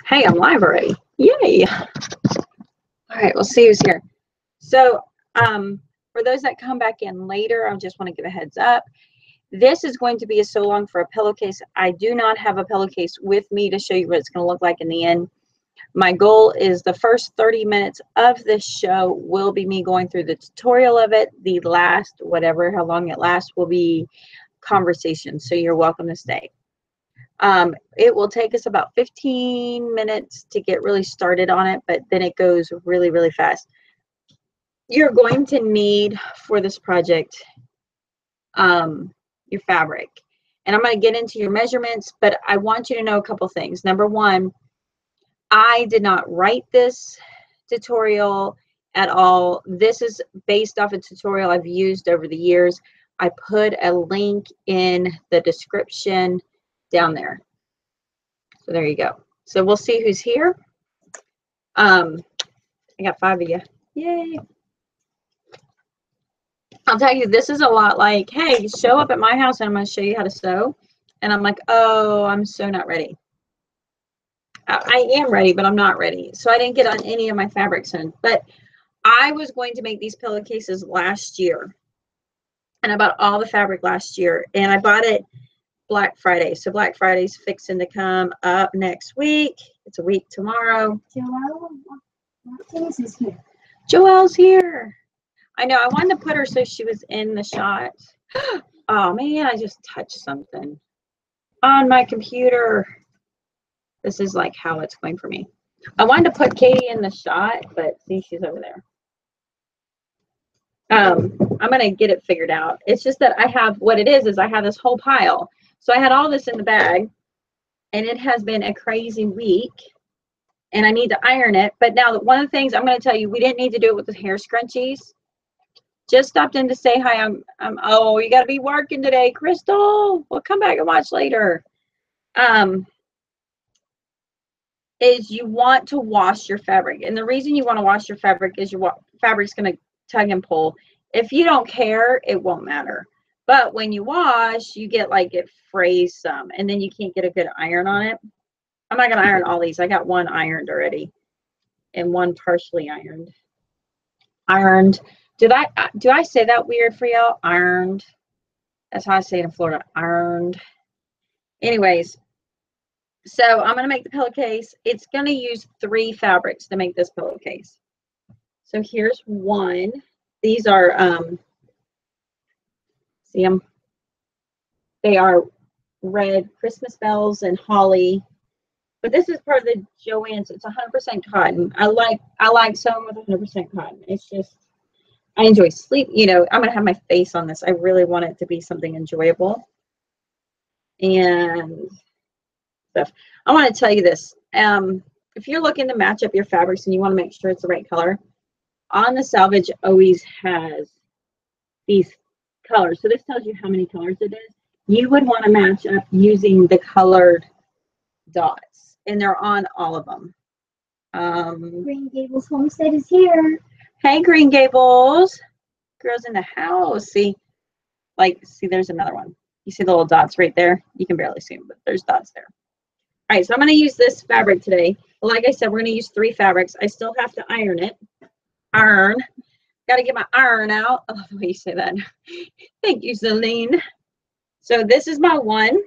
Hey, I'm live already. Yay. All right, we'll see who's here. So for those that come back in later, I just want to give a heads up. This is going to be a so long for a pillowcase. I do not have a pillowcase with me to show you what it's going to look like in the end. My goal is the first 30 minutes of this show will be me going through the tutorial of it. The last, whatever, how long it lasts, will be conversation. So you're welcome to stay. It will take us about 15 minutes to get really started on it, but then it goes really, really fast. You're going to need for this project your fabric. And I'm going to get into your measurements, but I want you to know a couple things. Number one, I did not write this tutorial at all. This is based off a tutorial I've used over the years. I put a link in the description down there. So there you go. So we'll see who's here. I got 5 of you. Yay. I'll tell you, this is a lot like, hey, show up at my house and I'm going to show you how to sew. And I'm like, oh, I'm so not ready. I am ready, but I'm not ready. So I didn't get on any of my fabrics in. But I was going to make these pillowcases last year. And I bought all the fabric last year. And I bought it Black Friday. So Black Friday's fixing to come up next week. It's a week tomorrow. Joelle's here. Joelle's here. I know. I wanted to put her so she was in the shot. Oh, man, I just touched something on my computer. This is like how it's going for me. I wanted to put Katie in the shot, but see, she's over there. I'm going to get it figured out. It's just that I have, what it is I have this whole pile. So I had all this in the bag, and it has been a crazy week, and I need to iron it. But now one of the things I'm going to tell you, we didn't need to do it with the hair scrunchies. Just stopped in to say hi. Oh, you got to be working today, Crystal. We'll come back and watch later. Is you want to wash your fabric. And the reason you want to wash your fabric is your fabric's going to tug and pull. If you don't care, it won't matter. But when you wash, you get like it frays some, and then you can't get a good iron on it. I'm not going to iron all these. I got one ironed already and one partially ironed. Ironed. Do I say that weird for y'all? Ironed. That's how I say it in Florida. Ironed. Anyways, so I'm going to make the pillowcase. It's going to use 3 fabrics to make this pillowcase. So here's one. These are, see them? They are red Christmas bells and holly. But this is part of the Joann's. It's 100% cotton. I like sewing with 100% cotton. It's just, I enjoy sleep. You know, I'm going to have my face on this. I really want it to be something enjoyable. And stuff. I want to tell you this. If you're looking to match up your fabrics and you want to make sure it's the right color, On the Salvage always has these colors. So this tells you how many colors it is. You would want to match up using the colored dots, and they're on all of them. Green Gables Homestead is here. Hey, Green Gables. Girls in the house. See, there's another one. You see the little dots right there? You can barely see them, but there's dots there. All right, so I'm going to use this fabric today. Like I said, we're going to use 3 fabrics. I still have to iron it. Iron. Got to get my iron out. I love the way you say that. Thank you, Celine. So this is my one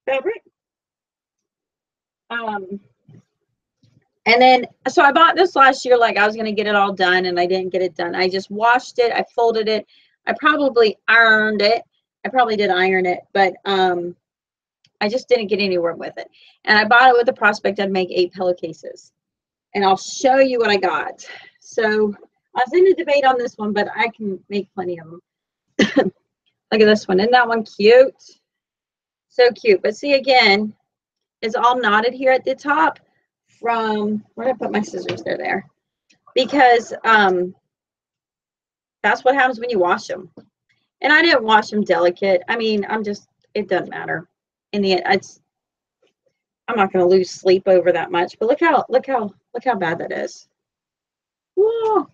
fabric. And then, so I bought this last year, like I was going to get it all done, and I didn't get it done. I just washed it. I folded it. I probably ironed it. I probably did iron it, but I just didn't get anywhere with it. And I bought it with the prospect I'd make 8 pillowcases. And I'll show you what I got. So I was in a debate on this one, but I can make plenty of them. Look at this one. Isn't that one cute? So cute. But see, again, it's all knotted here at the top from, where did I put my scissors? They're there. Because that's what happens when you wash them. And I didn't wash them delicate. I mean, it doesn't matter. In the end, I'm not going to lose sleep over that much. But look how bad that is. Whoa.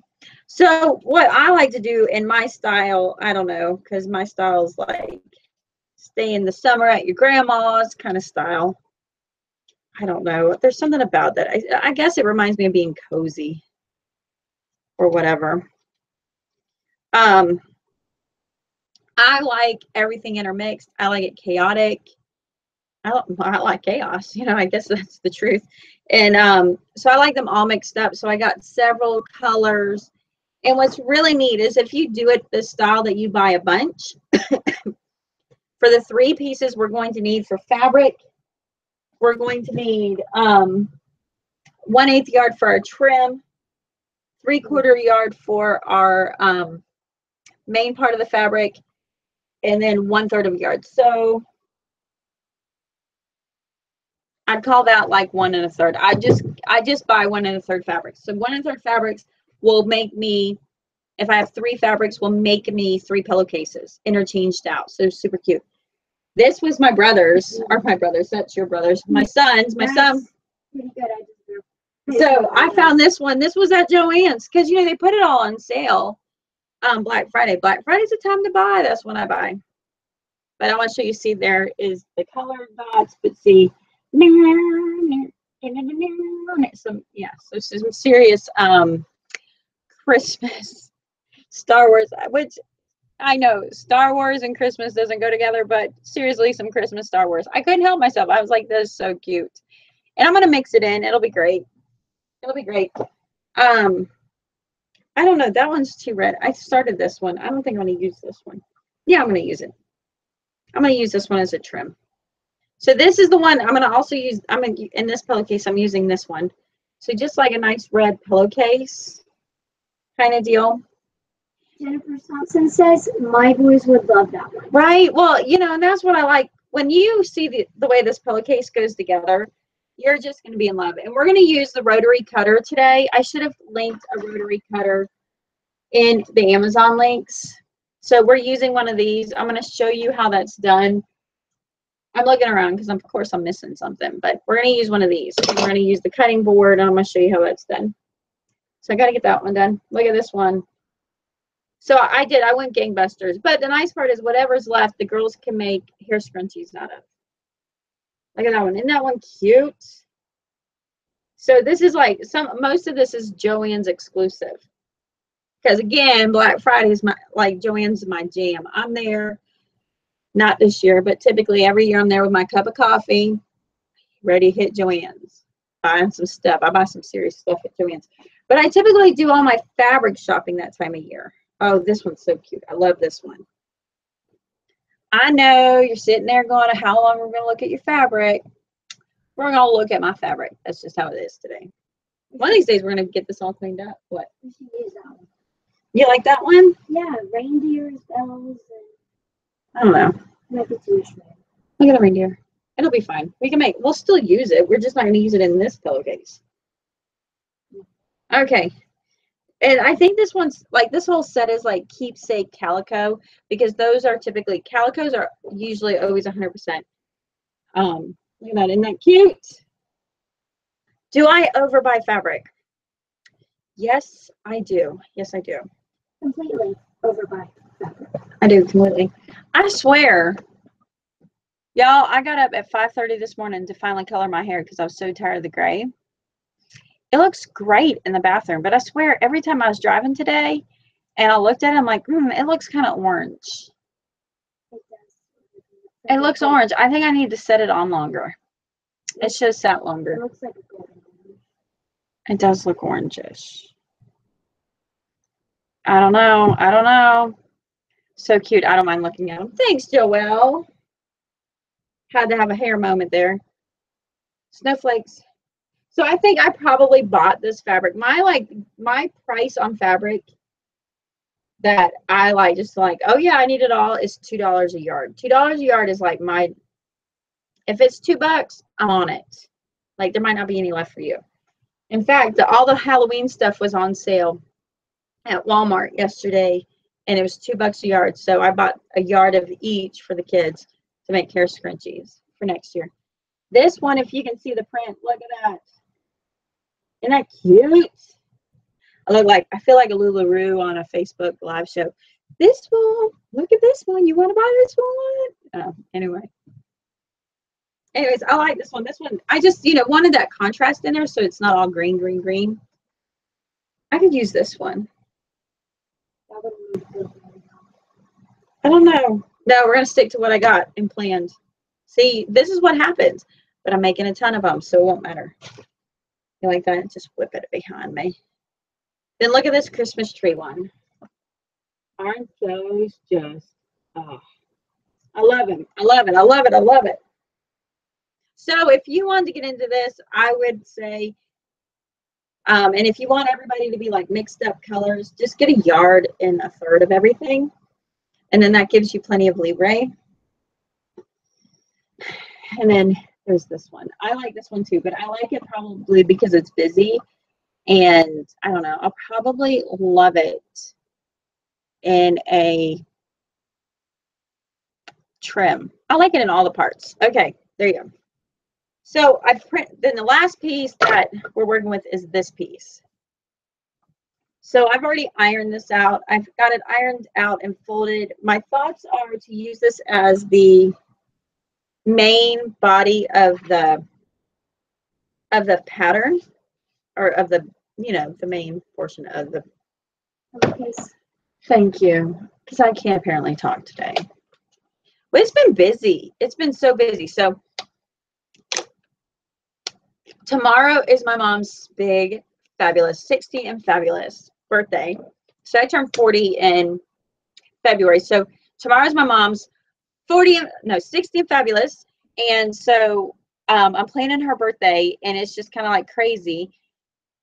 So what I like to do in my style, I don't know, because my style is like stay in the summer at your grandma's kind of style. I don't know. There's something about that. I guess it reminds me of being cozy or whatever. I like everything intermixed. I like it chaotic. I like chaos. You know, I guess that's the truth. And so I like them all mixed up. So I got several colors. And what's really neat is if you do it the style that you buy a bunch, for the 3 pieces we're going to need for fabric, we're going to need 1/8 yard for our trim, 3/4 yard for our main part of the fabric, and then 1/3 of a yard. So I'd call that like 1 1/3. I just buy 1 1/3 fabrics. So 1 1/3 fabrics will make me, if I have 3 fabrics, will make me 3 pillowcases interchanged out. So super cute. This was my brother's, or my brother's, that's your brother's, my son's, my son. Pretty good. So I found this one. This was at Joann's because, you know, they put it all on sale Black Friday. Black Friday's the time to buy. That's when I buy. But I want to show you, see, there is the color dots, but see, some, yeah, so some serious Christmas Star Wars, which I know Star Wars and Christmas doesn't go together, but seriously, some Christmas Star Wars. I couldn't help myself. I was like, this is so cute. And I'm going to mix it in. It'll be great. It'll be great. I don't know. That one's too red. I started this one. I don't think I'm going to use this one. Yeah, I'm going to use it. I'm going to use this one as a trim. So this is the one I'm going to also use. In this pillowcase, I'm using this one. So just like a nice red pillowcase kind of deal. Jennifer Thompson says, my boys would love that one. Right. Well, you know, and that's what I like. When you see the way this pillowcase goes together, you're just going to be in love. And we're going to use the rotary cutter today. I should have linked a rotary cutter in the Amazon links. So we're using one of these. I'm going to show you how that's done. I'm looking around because, of course, I'm missing something. But we're going to use one of these. We're going to use the cutting board, and I'm going to show you how that's done. So I got to get that one done. Look at this one. So I went gangbusters. But the nice part is whatever's left, the girls can make hair scrunchies out of. Look at that one. Isn't that one cute? So this is like most of this is Joann's exclusive. Because again, Black Friday is Joann's my jam. I'm there, not this year, but typically every year I'm there with my cup of coffee, ready to hit Joann's. Buying some stuff. I buy some serious stuff at Joann's. But I typically do all my fabric shopping that time of year. Oh, this one's so cute. I love this one. I know you're sitting there going, how long are we going to look at your fabric? We're going to look at my fabric. That's just how it is today. One of these days, we're going to get this all cleaned up. What? We should use that one. You like that one? Yeah, reindeers, bells, and I don't know. might be too much. Look at the reindeer. It'll be fine. We'll still use it. We're just not going to use it in this pillowcase. Okay. And I think this one's this whole set is like keepsake calico, because those are typically, calicos are usually always 100%. Look at that. Isn't that cute? Do I overbuy fabric? Yes, I do. Yes, I do. Completely overbuy fabric. I do completely. I swear, y'all, I got up at 5:30 this morning to finally color my hair because I was so tired of the gray. It looks great in the bathroom, but I swear every time I was driving today and I looked at it, I'm like, it looks kind of orange. It does. It looks orange. I think I need to set it on longer. It should have sat longer. It looks like a golden orange. It does look orangish. I don't know. I don't know. So cute. I don't mind looking at them. Thanks, Joelle. Had to have a hair moment there. Snowflakes. So I think I probably bought this fabric. My price on fabric that I oh yeah, I need it all is $2 a yard. $2 a yard is like if it's $2, I'm on it. Like there might not be any left for you. In fact, all the Halloween stuff was on sale at Walmart yesterday, and it was $2 a yard. So I bought a yard of each for the kids to make hair scrunchies for next year. This one, if you can see the print, look at that. Isn't that cute? I feel like a Lularoe on a Facebook live show. This one, look at this one. You want to buy this one? Oh, anyway. Anyways, I like this one. This one, I just, wanted that contrast in there so it's not all green, green, green. I could use this one. I don't know. No, we're going to stick to what I got and planned. See, this is what happens. But I'm making a ton of them, so it won't matter. You like that? Just whip it behind me. Then look at this Christmas tree one. Aren't those just, oh, I love them. I love it. I love it. I love it. So if you want to get into this, I would say, and if you want everybody to be like mixed up colors, just get a yard and a third of everything. And then that gives you plenty of leeway. And then there's this one. I like this one too, but I like it probably because it's busy. And I don't know, I'll probably love it in a trim. I like it in all the parts. Okay, there you go. So then the last piece that we're working with is this piece. So I've already ironed this out. I've got it ironed out and folded. My thoughts are to use this as the main body of the pattern, or of the, the main portion of the piece. Thank you, because I can't apparently talk today. Well, it's been busy. It's been so busy. So tomorrow is my mom's big, fabulous, 60 and fabulous birthday. So I turned 40 in February. So tomorrow's my mom's 60 and fabulous. And so I'm planning her birthday, and it's just kind of like crazy.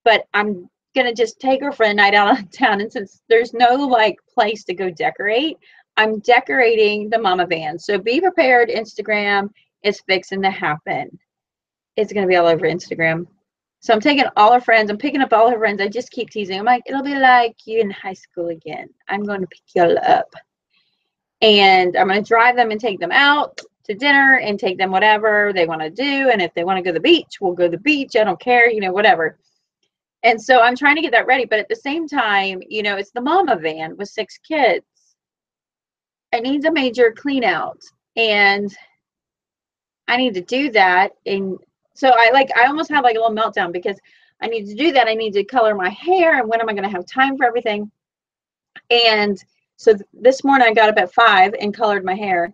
But I'm going to just take her for a night out of town. And since there's no like place to go decorate, I'm decorating the mama van. So be prepared. Instagram is fixing to happen. It's going to be all over Instagram. So I'm taking all her friends. I'm picking up all her friends. I just keep teasing. I'm like, it'll be like you in high school again. I'm going to pick y'all up. And I'm going to drive them and take them out to dinner and take them whatever they want to do. And if they want to go to the beach, we'll go to the beach. I don't care, whatever. And so I'm trying to get that ready. But at the same time, it's the mama van with 6 kids. It needs a major clean out. And I need to do that. And so I almost had like a little meltdown because I need to do that. I need to color my hair. And when am I going to have time for everything? And so this morning I got up at 5 and colored my hair.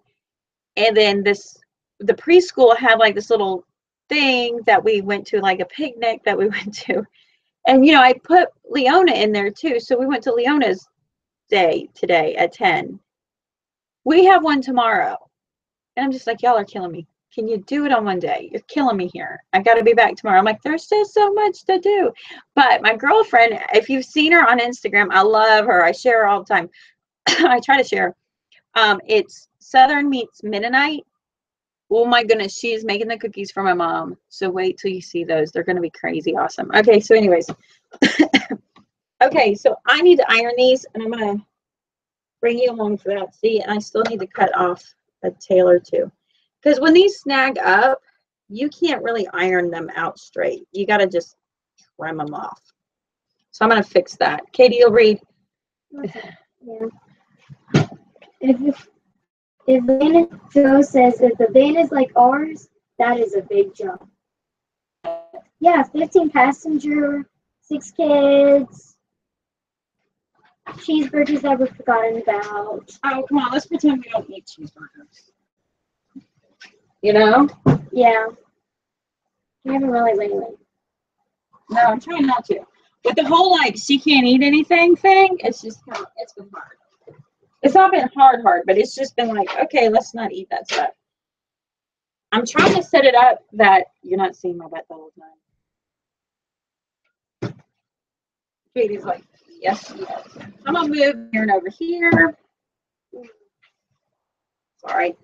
And then the preschool had like this little thing that we went to, like a picnic that we went to. And, I put Leona in there too. So we went to Leona's day today at 10. We have one tomorrow. And I'm just like, y'all are killing me. Can you do it on one day? You're killing me here. I got to be back tomorrow. I'm like, there's still so much to do. But my girlfriend, if you've seen her on Instagram, I love her. I share her all the time. I try to share. It's Southern Meets Mennonite. Oh my goodness, she's making the cookies for my mom. So wait till you see those. They're going to be crazy awesome. Okay, so anyways. Okay, so I need to iron these, and I'm going to bring you along for that. See, and I still need to cut off a tail or two. Because when these snag up, you can't really iron them out straight. You got to just trim them off. So I'm going to fix that. Katie, you'll read. Yeah. If Joe says if the van is like ours, that is a big jump. Yeah, 15 passenger, 6 kids, cheeseburgers that we've forgotten about. Oh, come on, let's pretend we don't eat cheeseburgers. Yeah. I haven't really lately. No, I'm trying not to. But the whole like she can't eat anything thing, it's been hard. It's not been hard, but it's just been like, okay, let's not eat that stuff. I'm trying to set it up that you're not seeing my butt the whole time. Katie's like, yes. I'm gonna move here and over here. Sorry.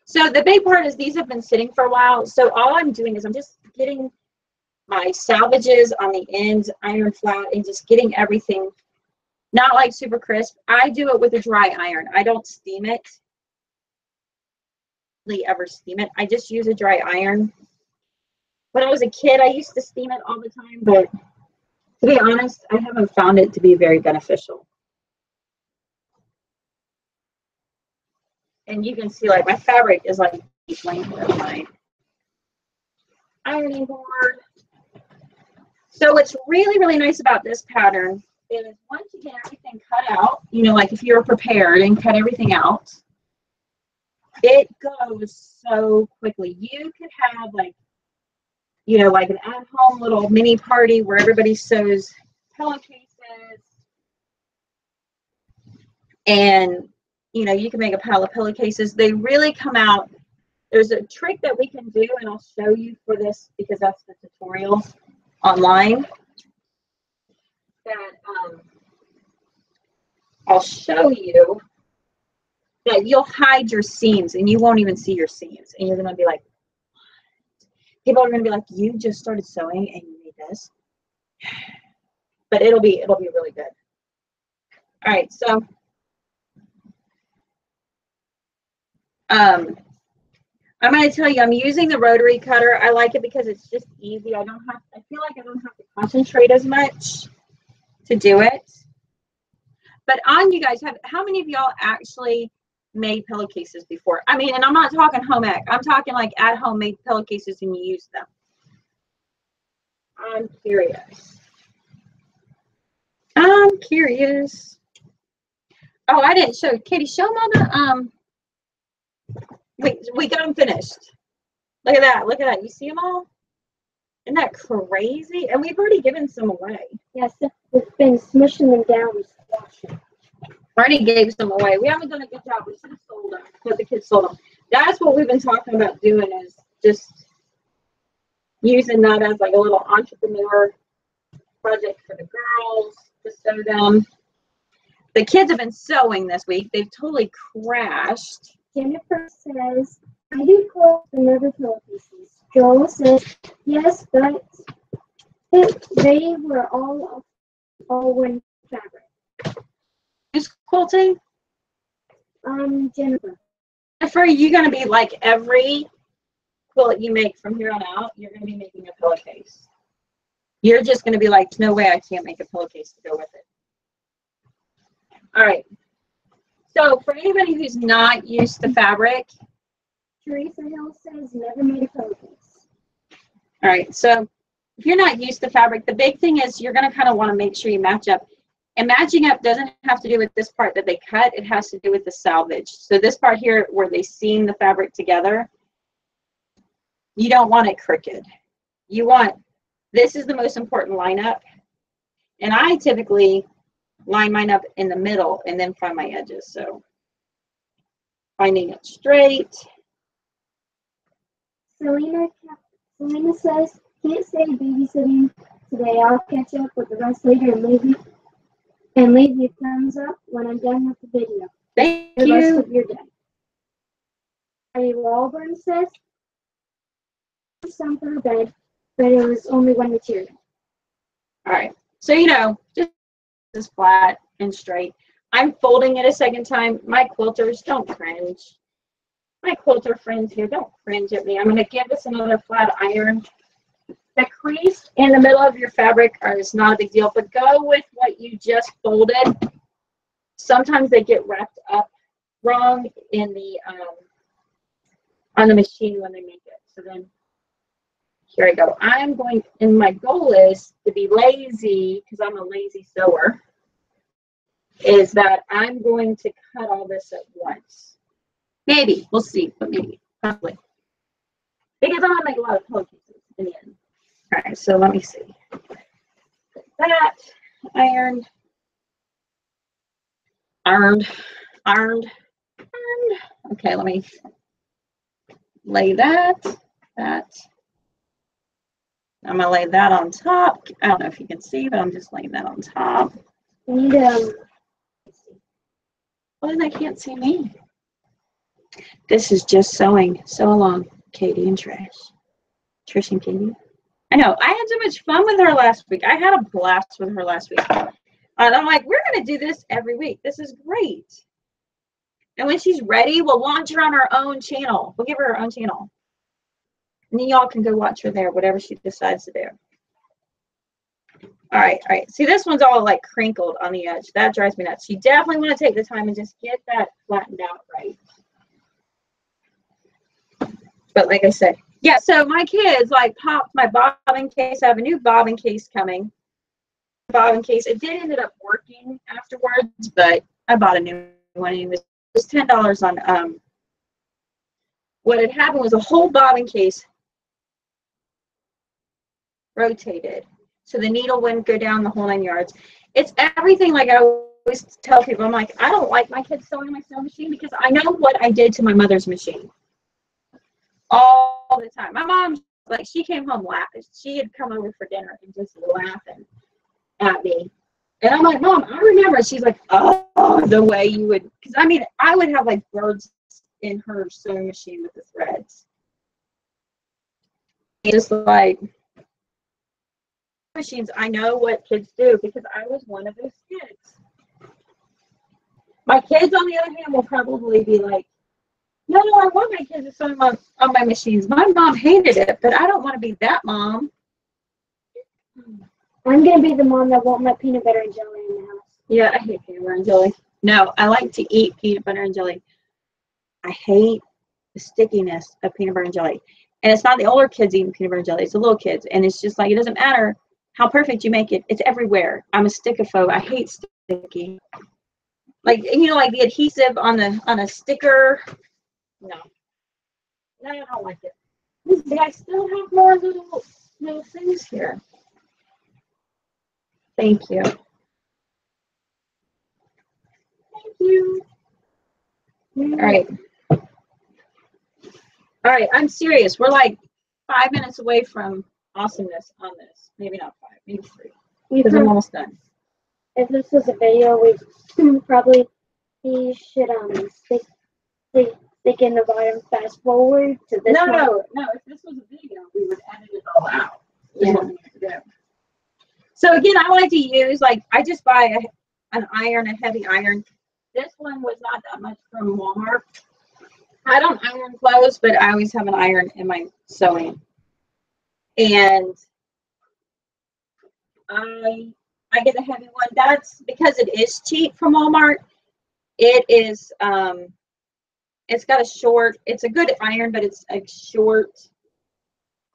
So the big part is these have been sitting for a while. So all I'm doing is I'm just getting my salvages on the ends iron flat and just getting everything not like super crisp. I do it with a dry iron. I don't steam it. Ever steam it. I just use a dry iron. When I was a kid, I used to steam it all the time, but to be honest, I haven't found it to be very beneficial. And you can see like my fabric is like length of my ironing board. So what's really, really nice about this pattern is once you get everything cut out, you know, like if you're prepared and cut everything out, it goes so quickly. You could have like, you know, like an at-home little mini party where everybody sews pillowcases, and you know, you can make a pile of pillowcases. They really come out. There's a trick that we can do, and I'll show you for this because that's the tutorial online. That I'll show you that you'll hide your seams and you won't even see your seams, and you're gonna be like, people are gonna be like, you just started sewing and you made this, but it'll be really good. All right, so I'm going to tell you, I'm using the rotary cutter. I like it because it's just easy. I feel like I don't have to concentrate as much to do it. But on you guys, how many of y'all actually made pillowcases before? I mean, and I'm not talking home ec. I'm talking like at home made pillowcases and you use them. I'm curious. I'm curious. Oh, I didn't show Katie. Show them all the we got them finished. Look at that. Look at that. You see them all? Isn't that crazy? And we've already given some away. Yes, we've been smushing them down with squash. Already gave some away. We haven't done a good job. We should have sold them, but the kids sold them. That's what we've been talking about doing, is just using that as like a little entrepreneur project for the girls to sew them. The kids have been sewing this week. They've totally crashed. Jennifer says, I do quilts and never pillowcases. Joel says, yes, but they were all one fabric. Who's quilting? Jennifer. Jennifer, you're going to be like every quilt you make from here on out, you're going to be making a pillowcase. You're just going to be like, no way, I can't make a pillowcase to go with it. All right. So for anybody who's not used to fabric, Teresa Hill says never made a pillowcase. All right. So if you're not used to fabric, the big thing is you're going to kind of want to make sure you match up. And matching up doesn't have to do with this part that they cut. It has to do with the salvage. So this part here where they seam the fabric together, you don't want it crooked. You want, this is the most important lineup. And I typically line mine up in the middle and then find my edges. So finding it straight. Selena says, can't say babysitting today. I'll catch up with the rest later and leave you a thumbs up when I'm done with the video. Thank the you. Rest of your day. Patty Walburn says, some for her bed, but it was only one material. All right. So, you know, just this flat and straight. I'm folding it a second time. My quilters, don't cringe. My quilter friends here, don't cringe at me. I'm going to give this another flat iron. The crease in the middle of your fabric is not a big deal, but go with what you just folded. Sometimes they get wrapped up wrong in the on the machine when they make it. So then here I go. I'm going, and my goal is to be lazy, because I'm a lazy sewer, is that I'm going to cut all this at once. Maybe, we'll see, but maybe, probably. Because I'm going to make a lot of pillowcases in the end. All right, so let me see. That, ironed. Okay, let me lay that. I'm going to lay that on top. I don't know if you can see, but I'm just laying that on top. And, well, then I can't see me. This is just sewing. Sew along, Katie and Trish. Trish and Katie. I know. I had so much fun with her last week. I had a blast with her last week. And I'm like, we're going to do this every week. This is great. And when she's ready, we'll launch her on her own channel. We'll give her her own channel. And then y'all can go watch her there, whatever she decides to do. All right, all right. See, this one's all like crinkled on the edge. That drives me nuts. You definitely want to take the time and just get that flattened out right. But like I said, Yeah, so my kids like popped my bobbin case. I have a new bobbin case coming. Bobbin case. It did ended up working afterwards, but I bought a new one. It was $10 on what had happened was a whole bobbin case rotated. So the needle wouldn't go down the whole 9 yards. It's everything like I always tell people. I'm like, I don't like my kids sewing my sewing machine because I know what I did to my mother's machine all the time. My mom, like, she came home laughing. She had come over for dinner and just laughing at me. And I'm like, Mom, I remember. She's like, oh, the way you would, because I mean, I would have like birds in her sewing machine with the threads. Just like machines, I know what kids do because I was one of those kids. My kids, on the other hand, will probably be like, no, I want my kids to sew on my machines. My mom hated it, but I don't want to be that mom. I'm going to be the mom that won't let peanut butter and jelly in the house. Yeah, I hate peanut butter and jelly. No, I like to eat peanut butter and jelly. I hate the stickiness of peanut butter and jelly. And it's not the older kids eating peanut butter and jelly. It's the little kids. And it's just like, it doesn't matter how perfect you make it. It's everywhere. I'm a stickophobe. I hate sticky. Like, you know, like the adhesive on a sticker. No, I don't like it. See, I still have more little things here. Thank you. Thank you. All right. All right, I'm serious. We're like 5 minutes away from awesomeness on this. Maybe not 5, maybe 3. Because I'm almost done. If this was a video, we probably should stick in the bottom, fast forward to this one. No. If this was a video, we would edit it all out. Yeah. So again, I like to use, like, I just buy an iron, a heavy iron. This one was not that much from Walmart. I don't iron clothes, but I always have an iron in my sewing. And I get the heavy one. That's because it is cheap from Walmart. It is, it's got a short, it's a good iron, but it's a short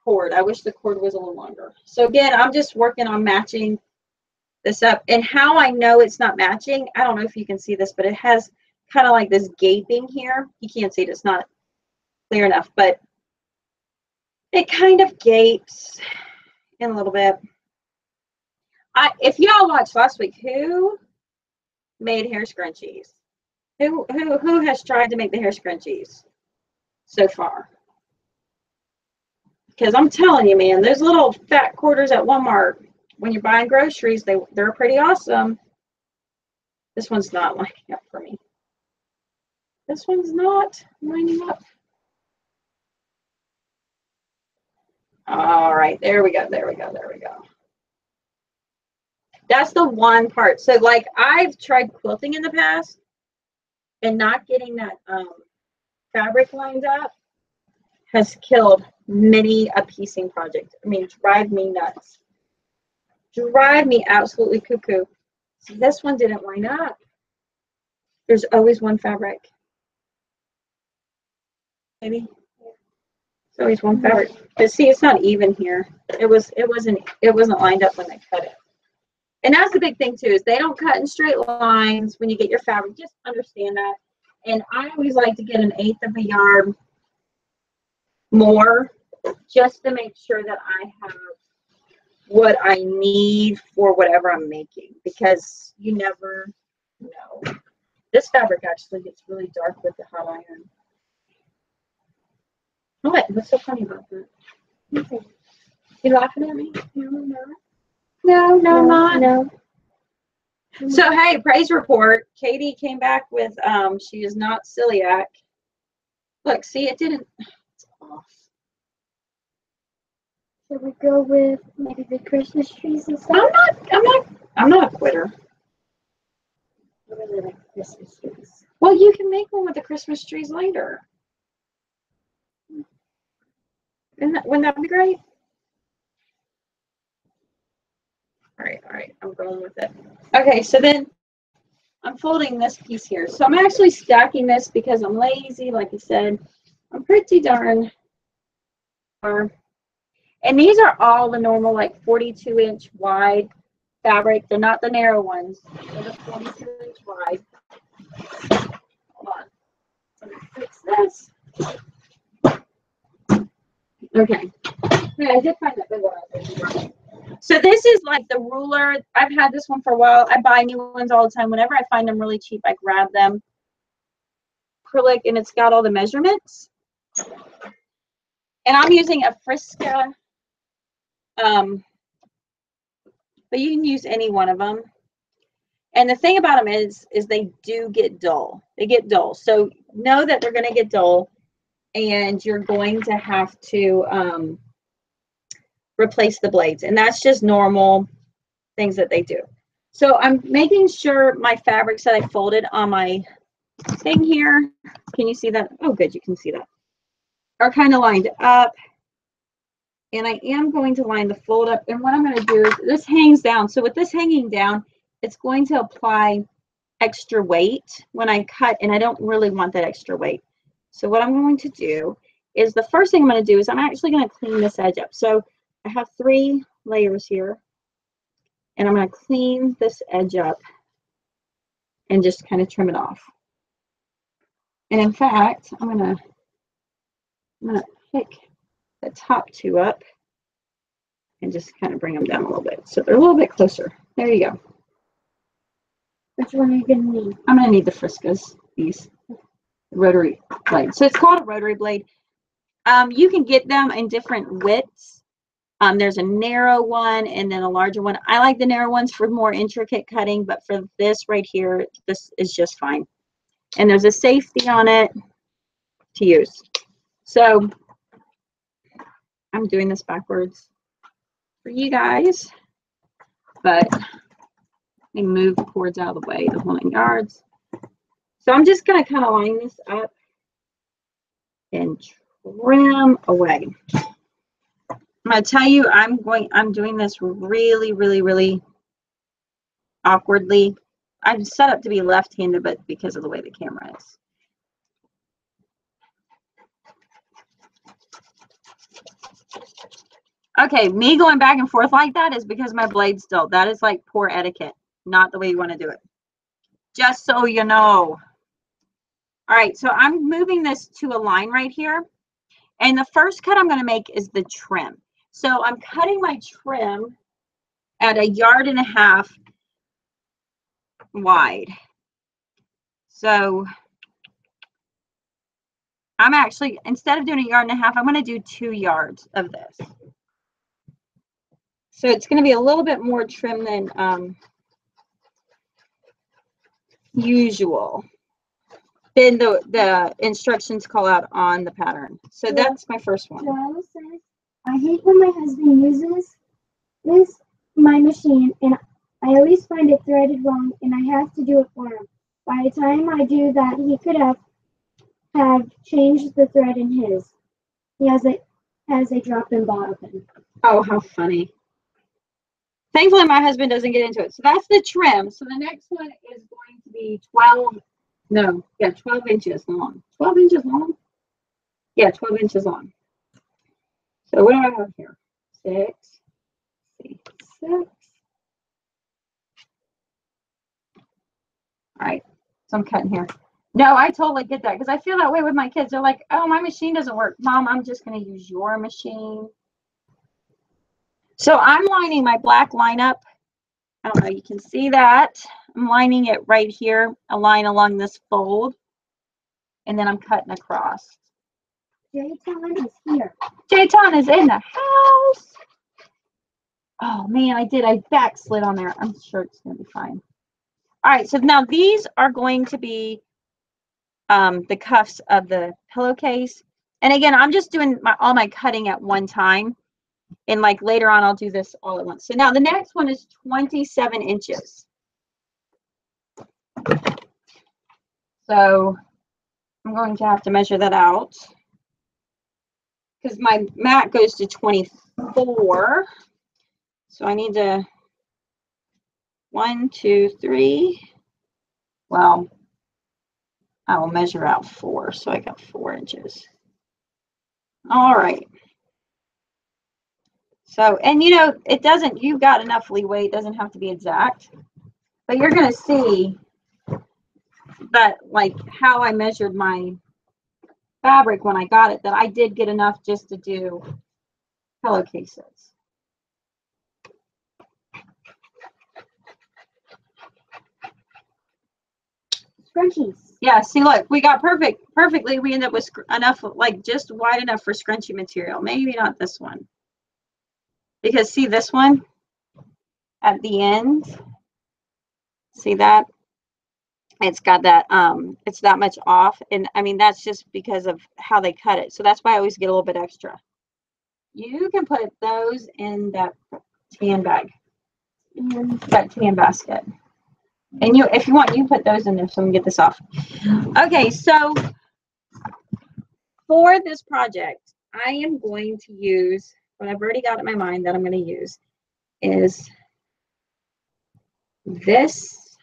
cord. I wish the cord was a little longer. So again, I'm just working on matching this up. And how I know it's not matching, I don't know if you can see this, but it has kind of like this gaping here. You can't see it, it's not clear enough, but it kind of gapes in a little bit. If y'all watched last week, who made hair scrunchies? Who has tried to make the hair scrunchies so far? Because I'm telling you, man, those little fat quarters at Walmart, when you're buying groceries, they're pretty awesome. This one's not lining up for me. This one's not lining up. All right, there we go. That's the one part. So like I've tried quilting in the past and not getting that fabric lined up has killed many a piecing project. I mean, drive me nuts. Drive me absolutely cuckoo. See, this one didn't line up. There's always one fabric. Maybe. There's always one fabric. But see, it's not even here. It wasn't lined up when they cut it. And that's the big thing too, is they don't cut in straight lines when you get your fabric. Just understand that. And I always like to get 1/8 of a yard more just to make sure that I have what I need for whatever I'm making, because you never know. This fabric actually gets really dark with the hot iron. What? What's so funny about that? Nothing. You laughing at me? No, I'm not. No. So hey, praise report. Katie came back with she is not celiac. Look, see, it didn't. It's off. Should we go with maybe the Christmas trees and stuff? I'm not a quitter. I really like Christmas trees. Well, you can make one with the Christmas trees later. Wouldn't that be great? All right, I'm going with it. Okay, so then I'm folding this piece here. So I'm actually stacking this because I'm lazy, like I said. I'm pretty darn And these are all the normal, like 42-inch wide fabric. They're not the narrow ones. They're the 42-inch wide. Hold on. Let me fix this. Okay. Yeah, I did find that big one. So this is like the ruler. I've had this one for a while. I buy new ones all the time. Whenever I find them really cheap, I grab them. Acrylic, and it's got all the measurements. And I'm using a Frisca. But you can use any one of them. And the thing about them is they do get dull. They get dull. So know that they're going to get dull, and you're going to have to replace the blades. And that's just normal things that they do. So I'm making sure my fabrics that I folded on my thing here, can you see that? Oh, good, you can see that, are kind of lined up. And I am going to line the fold up. And what I'm going to do is this hangs down. So with this hanging down, it's going to apply extra weight when I cut, and I don't really want that extra weight. So what I'm going to do is the first thing I'm going to do is I'm actually going to clean this edge up. So I have 3 layers here, and I'm going to clean this edge up and just kind of trim it off. And in fact, I'm going to pick the top 2 up and just kind of bring them down a little bit. So they're a little bit closer. There you go. Which one are you going to need? I'm going to need the Friscas, these Rotary Blade. So it's called a Rotary Blade. You can get them in different widths. There's a narrow one and then a larger one. I like the narrow ones for more intricate cutting, but for this right here, this is just fine. And there's a safety on it to use. So I'm doing this backwards for you guys, but let me move the cords out of the way, the whole 9 yards. So I'm just going to kind of line this up and trim away. I'm going to tell you, I'm doing this really, really, really awkwardly. I'm set up to be left-handed, but because of the way the camera is. Okay, me going back and forth like that is because my blade's dull. That is like poor etiquette, not the way you want to do it. Just so you know. All right, so I'm moving this to a line right here. And the first cut I'm going to make is the trim. So I'm cutting my trim at 1.5 yards wide. So I'm actually, instead of doing 1.5 yards, I'm going to do 2 yards of this. So it's going to be a little bit more trim than usual. Then the instructions call out on the pattern. So yeah, that's my first one. Joe says, I hate when my husband uses my machine, and I always find it threaded wrong, and I have to do it for him. By the time I do that, he could have changed the thread in his. He has a drop-in bottle pin. Oh, how funny. Thankfully, my husband doesn't get into it. So that's the trim. So the next one is going to be 12 inches long. 12 inches long? Yeah, 12 inches long. So what do I have here? 6. All right, so I'm cutting here. No, I totally get that because I feel that way with my kids. They're like, oh, my machine doesn't work. Mom, I'm just going to use your machine. So I'm lining my black line up. I don't know, you can see that. I'm lining it right here, a line along this fold. And then I'm cutting across. Jayton is here. Jayton is in the house. Oh man, I backslid on there. I'm sure it's gonna be fine. All right, so now these are going to be the cuffs of the pillowcase. And again, I'm just doing all my cutting at one time. And like later on, I'll do this all at once. So now the next one is 27 inches. So I'm going to have to measure that out because my mat goes to 24. So I need to 1, 2, 3. Well, I will measure out 4. So I got 4 inches. All right. So, and you know, it doesn't, you've got enough leeway. It doesn't have to be exact, but you're going to see that like how I measured my fabric when I got it, that I did get enough just to do pillowcases. Scrunchies. Yeah, see, look, we got perfectly. We ended up with enough, like just wide enough for scrunchie material. Maybe not this one. Because see this one at the end? See that? It's got that, it's that much off. And I mean, that's just because of how they cut it. So that's why I always get a little bit extra. You can put those in that tan bag, that tan basket. And you, if you want, you put those in there so we can get this off. Okay, so for this project, I am going to use, what I've already got in my mind that I'm going to use is this,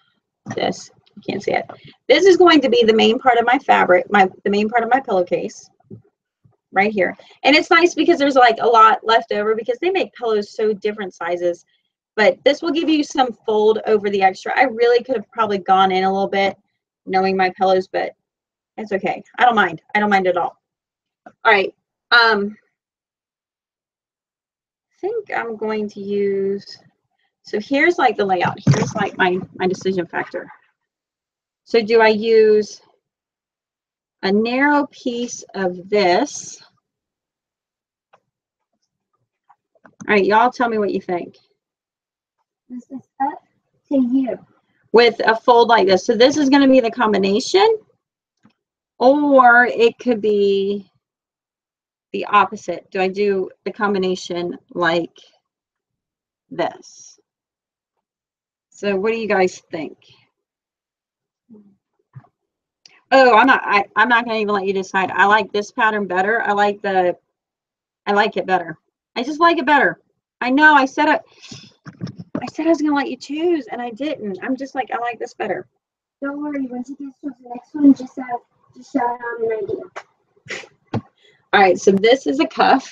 you can't see it. This is going to be the main part of my fabric, the main part of my pillowcase right here. And it's nice because there's like a lot left over because they make pillows so different sizes. But this will give you some fold over the extra. I really could have probably gone in a little bit knowing my pillows, but it's okay. I don't mind. I don't mind at all. All right. I think I'm going to use, so here's like the layout. Here's like my decision factor. So do I use a narrow piece of this? All right, y'all tell me what you think. This is up to you. With a fold like this. So this is going to be the combination, or it could be the opposite. Do I do the combination like this? So what do you guys think? Oh, I'm not going to even let you decide. I like this pattern better. I like it better. I just like it better. I know I said it. I said I was going to let you choose, and I didn't. I'm just like, I like this better. Don't worry, once you get to the next one, just shout out an idea. All right, so this is a cuff.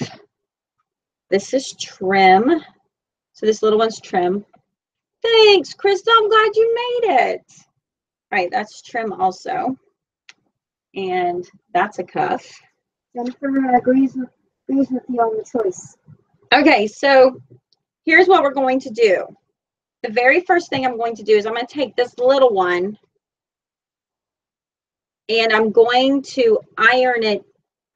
This is trim. So this little one's trim. Thanks, Krista. I'm glad you made it. All right, that's trim also. And that's a cuff. Jennifer agrees with you on the choice. Okay, so here's what we're going to do. The very first thing I'm going to do is I'm going to take this little one and I'm going to iron it.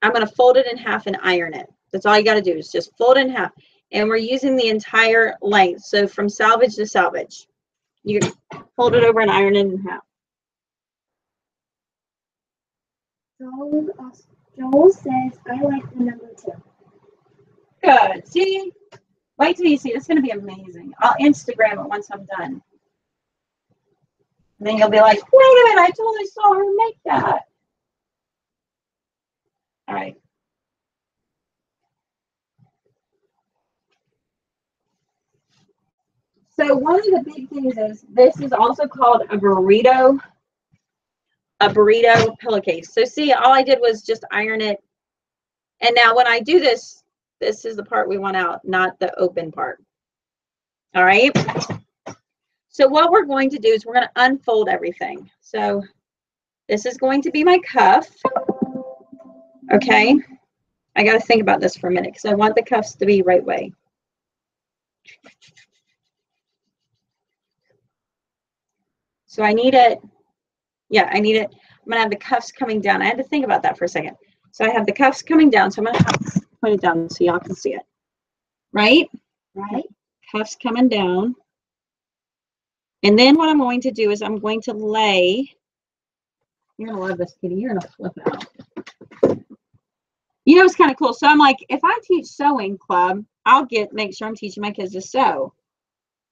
I'm going to fold it in half and iron it. That's all you got to do is just fold it in half. And we're using the entire length. So from salvage to salvage. You fold it over and iron it in half. Joel says, I like the number 2. Good. See? Wait till you see. It's going to be amazing. I'll Instagram it once I'm done. And then you'll be like, wait a minute, I totally saw her make that. All right. So one of the big things is this is also called a burrito pillowcase. So see, all I did was just iron it. And now when I do this, this is the part we want out, not the open part. All right. So what we're going to do is we're going to unfold everything. So this is going to be my cuff. Okay. I got to think about this for a minute because I want the cuffs to be right way. So I need it. Yeah, I need it. I'm going to have the cuffs coming down. I had to think about that for a second. So I have the cuffs coming down. So I'm going to point it down so y'all can see it. Right? Right. Cuffs coming down. And then what I'm going to do is I'm going to lay. You're going to love this, Kitty. You're going to flip out. You know, it's kind of cool. So I'm like, if I teach sewing club, I'll make sure I'm teaching my kids to sew.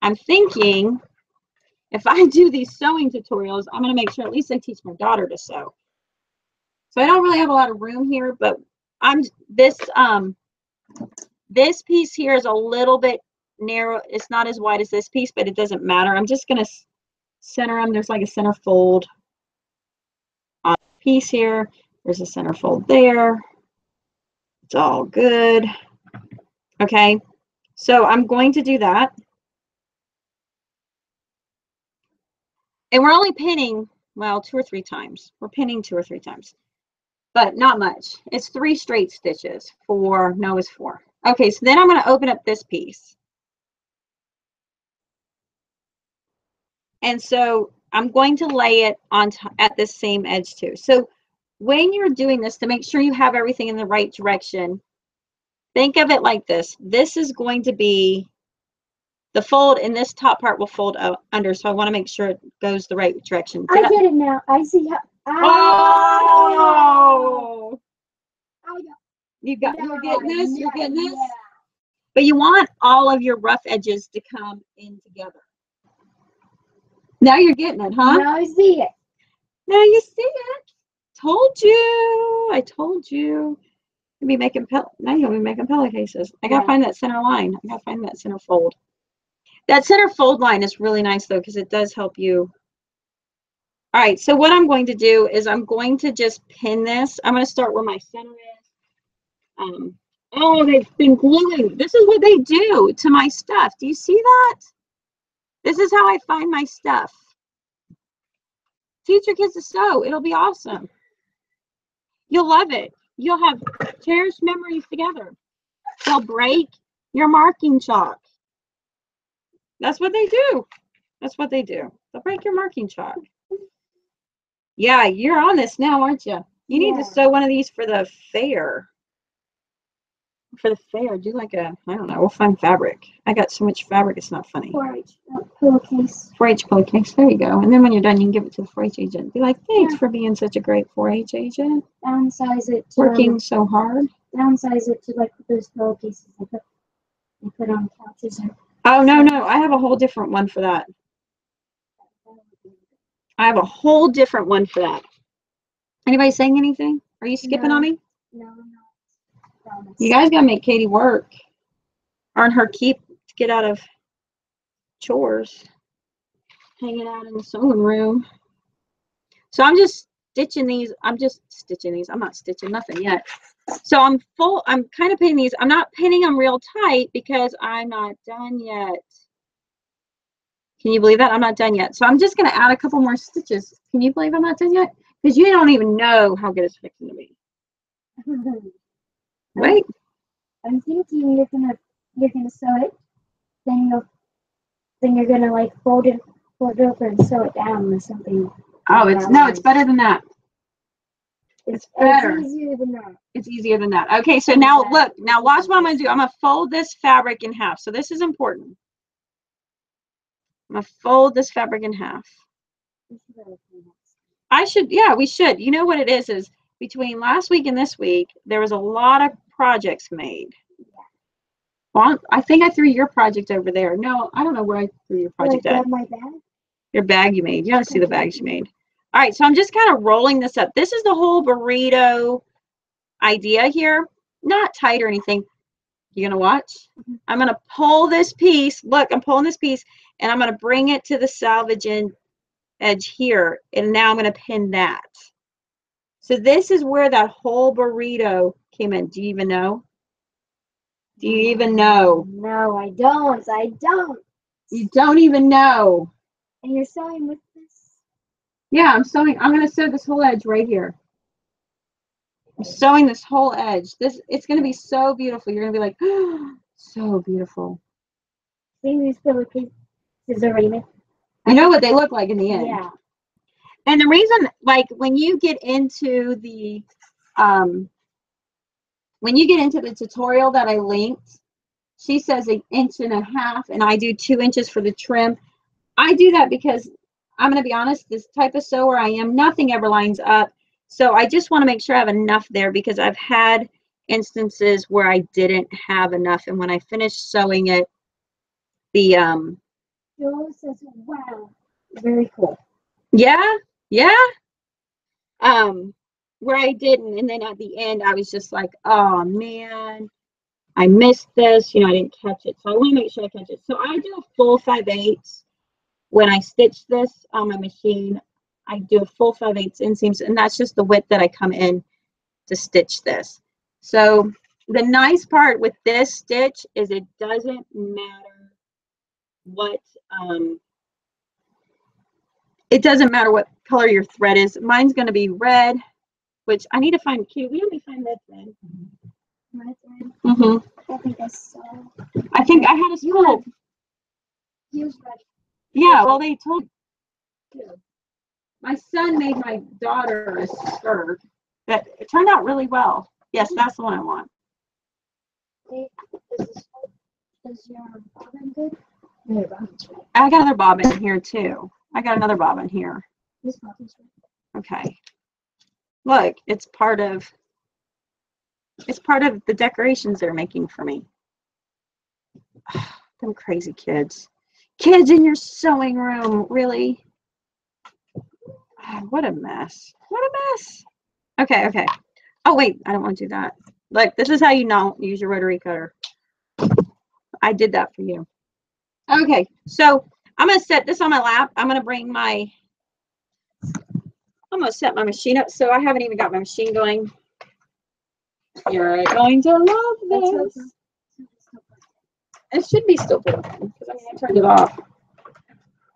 I'm thinking if I do these sewing tutorials, I'm going to make sure at least I teach my daughter to sew. So I don't really have a lot of room here, but this piece here is a little bit narrow. It's not as wide as this piece, but it doesn't matter. I'm just going to center them. There's like a center fold on the piece here. There's a center fold there. It's all good. Okay. So I'm going to do that. And we're only pinning, well, 2 or 3 times. We're pinning 2 or 3 times, but not much. It's 3 straight stitches. 4, no, it's 4. Okay, so then I'm going to open up this piece. And so I'm going to lay it on at this same edge too. So when you're doing this, to make sure you have everything in the right direction, think of it like this. This is going to be the fold, and this top part will fold under. So I want to make sure it goes the right direction. I get it now. I see how. Oh! You're getting this? You're getting this? Yeah. But you want all of your rough edges to come in together. Now you're getting it, huh? Now I see it. Now you see it. Told you. I told you. You'll be making now you'll be making pillowcases. I gotta find that center line. I gotta find that center fold. That center fold line is really nice though, because it does help you. All right, so what I'm going to do is I'm going to just pin this. I'm going to start where my center is. Oh, they've been gluing. This is what they do to my stuff. Do you see that? This is how I find my stuff. Teach your kids to sew. It'll be awesome. You'll love it. You'll have cherished memories together. They'll break your marking chalk. That's what they do. That's what they do. They'll break your marking chalk. Yeah, you're on this now, aren't you? You need to sew one of these for the fair. For the fair, do like a, I don't know, we'll find fabric. I got so much fabric, it's not funny. 4-H pillowcase. 4-H pillowcase, there you go. And then when you're done, you can give it to the 4-H agent. Be like, thanks for being such a great 4-H agent. Downsize it to working so hard. Downsize it to like those pillowcases I put on couches. Oh, no, I have a whole different one for that. I have a whole different one for that. Anybody saying anything? Are you skipping on me? No, no. Promise. You guys gotta make Katie work. Earn her keep to get out of chores. Hanging out in the sewing room. So I'm just stitching these. I'm not stitching nothing yet. So I'm kind of pinning these. I'm not pinning them real tight because I'm not done yet. Can you believe that? I'm not done yet. So I'm just going to add a couple more stitches. Can you believe I'm not done yet? Because you don't even know how good it's fixing to be. Right? I'm thinking you're gonna sew it, then you're gonna like fold it over and sew it down or something. Oh, it's better than that. It's better. It's easier than that. It's easier than that. Okay, so now look. Now watch what I'm going to do. I'm going to fold this fabric in half. So this is important. I'm going to fold this fabric in half. We should. You know what it is between last week and this week, there was a lot of projects made. Well, I think I threw your project over there. No, I don't know where I threw your project at. My bag? Your bag you made. You got to see the bags you made. All right, so I'm just kind of rolling this up. This is the whole burrito idea here. Not tight or anything. You gonna watch? I'm gonna pull this piece. Look, I'm pulling this piece, and I'm gonna bring it to the selvage edge here, and now I'm gonna pin that. So this is where that whole burrito came in. Do you even know? Do you even know? No, I don't. You don't even know. And you're sewing with this? Yeah, I'm sewing. I'm gonna sew this whole edge right here. I'm sewing this whole edge. It's gonna be so beautiful. You're gonna be like, oh, so beautiful. See these pillowcases already made? You know what they look like in the end. Yeah. And the reason, like, when you get into the tutorial that I linked, she says 1.5 inches, and I do 2 inches for the trim. I do that because I'm going to be honest, this type of sewer I am, nothing ever lines up. So I just want to make sure I have enough there, because I've had instances where I didn't have enough. And when I finished sewing it, the Joe says, wow, very cool. Yeah. Where I didn't, and then at the end I was just like, oh man, I missed this, I didn't catch it. So I want to make sure I catch it. So I do a full 5/8 when I stitch this on my machine. I do a full 5/8 inseams, and that's just the width that I come in to stitch this. So the nice part with this stitch is it doesn't matter what, it doesn't matter what color your thread is. Mine's going to be red, which I need to find. Cute. We only find red thread. My thread. Mm-hmm. I think I saw. I think I had a school. Use red. Yeah, well, they told you. My son made my daughter a skirt that it turned out really well. Yes, that's the one I want. Is your bobbin good? No, your bobbin's right. I got another bobbin here too. I got another bobbin here. This bobbin's right. Okay. Look, it's part of the decorations they're making for me. Them crazy kids. Kids in your sewing room, really? Oh, what a mess. What a mess. Okay, okay. Oh, wait, I don't want to do that. Look, this is how you don't use your rotary cutter. I did that for you. Okay, so I'm going to set this on my lap. I'm going to set my machine up. So I haven't even got my machine going. You're going to love this. It should be still plugged in because I turned it off.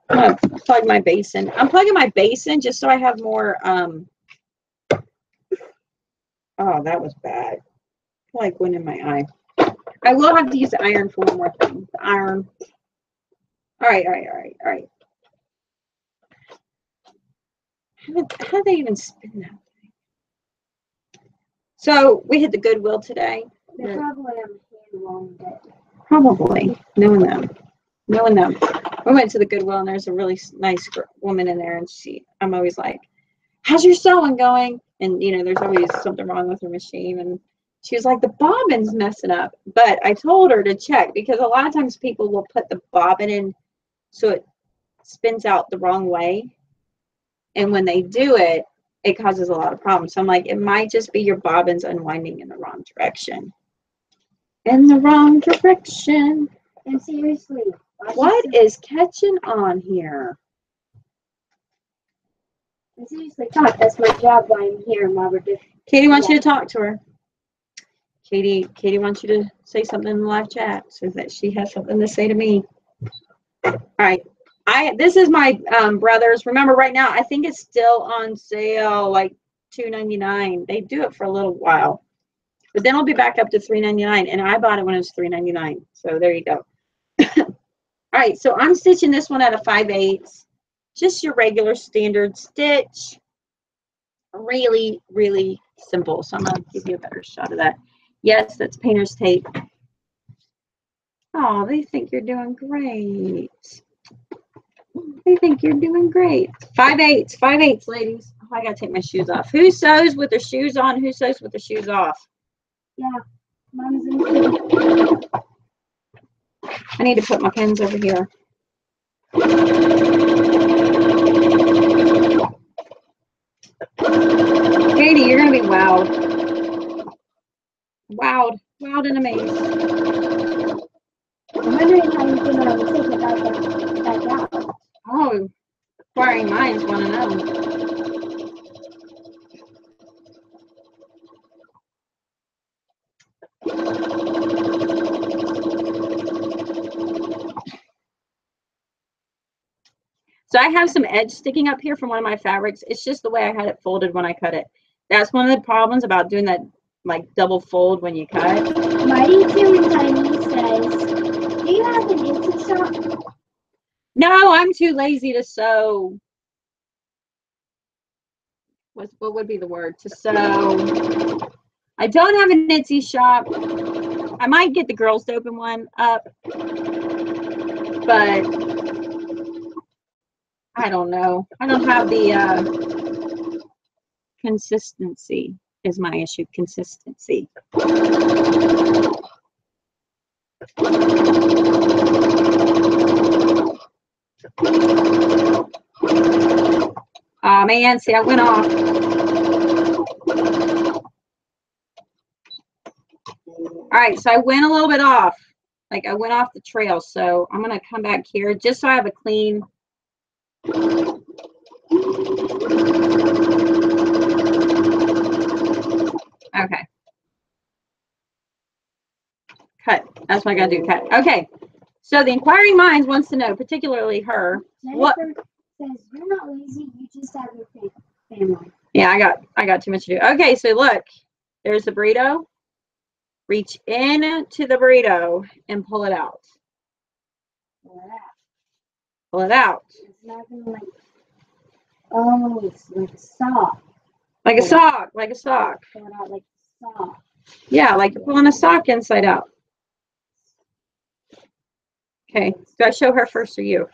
I'm going to plug my base in. I'm plugging my base in just so I have more. Oh, that was bad. Like went in my eye. I will have to use the iron for one more thing. The iron. All right. How did they even spin that thing? So we hit the Goodwill today. They're probably on hand long day. Probably. Knowing them. We went to the Goodwill and there's a really nice woman in there and I'm always like, how's your sewing going? And you know, there's always something wrong with her machine. And she was like, the bobbin's messing up. But I told her to check because a lot of times people will put the bobbin in so it spins out the wrong way. And when they do it, it causes a lot of problems. So I'm like, it might just be your bobbin's unwinding in the wrong direction. In the wrong direction. And seriously, what is catching on here? And seriously, talk. That's my job while I'm here, Robert. Katie wants you to talk to her. Katie wants you to say something in the live chat so that she has something to say to me. All right. This is my brother's. Remember, right now, I think it's still on sale, like $2.99. They do it for a little while. But then it'll be back up to $3.99. And I bought it when it was $3.99. So there you go. All right. So I'm stitching this one at a 5/8. Just your regular standard stitch. Really, really simple. So I'm going to give you a better shot of that. Yes, that's painter's tape. Oh, they think you're doing great. They think you're doing great. 5/8, 5/8, ladies. Oh, I got to take my shoes off. Who sews with their shoes on? Who sews with their shoes off? Yeah, mine is in. I need to put my pens over here. Katie, you're going to be wowed. Wowed and amazed. I'm wondering how you can take it back out. Oh, acquiring minds want to know. So I have some edge sticking up here from one of my fabrics. It's just the way I had it folded when I cut it. That's one of the problems about doing that like double fold when you cut. Mighty Too Tiny says, do you have an Etsy shop? No, I'm too lazy to sew. What would be the word? To sew. I don't have an Etsy shop. I might get the girls to open one up, but I don't know. I don't have the consistency is my issue. Consistency. Oh man, see, I went off. All right, so I went a little bit off. Like I went off the trail. So I'm going to come back here just so I have a clean. Okay. Cut. That's what I gotta do. Cut. Okay. So the inquiring minds wants to know, particularly her, what? Jennifer says you're not lazy. You just have your family. Yeah, I got too much to do. Okay, so look, there's the burrito. Reach in to the burrito and pull it out. Pull it out. Pull it out. It's not gonna like. Oh, it's like a sock. Like a sock. Like a sock. Pull it out like a sock. Yeah, like you're pulling a sock inside out. Okay, do I show her first or you?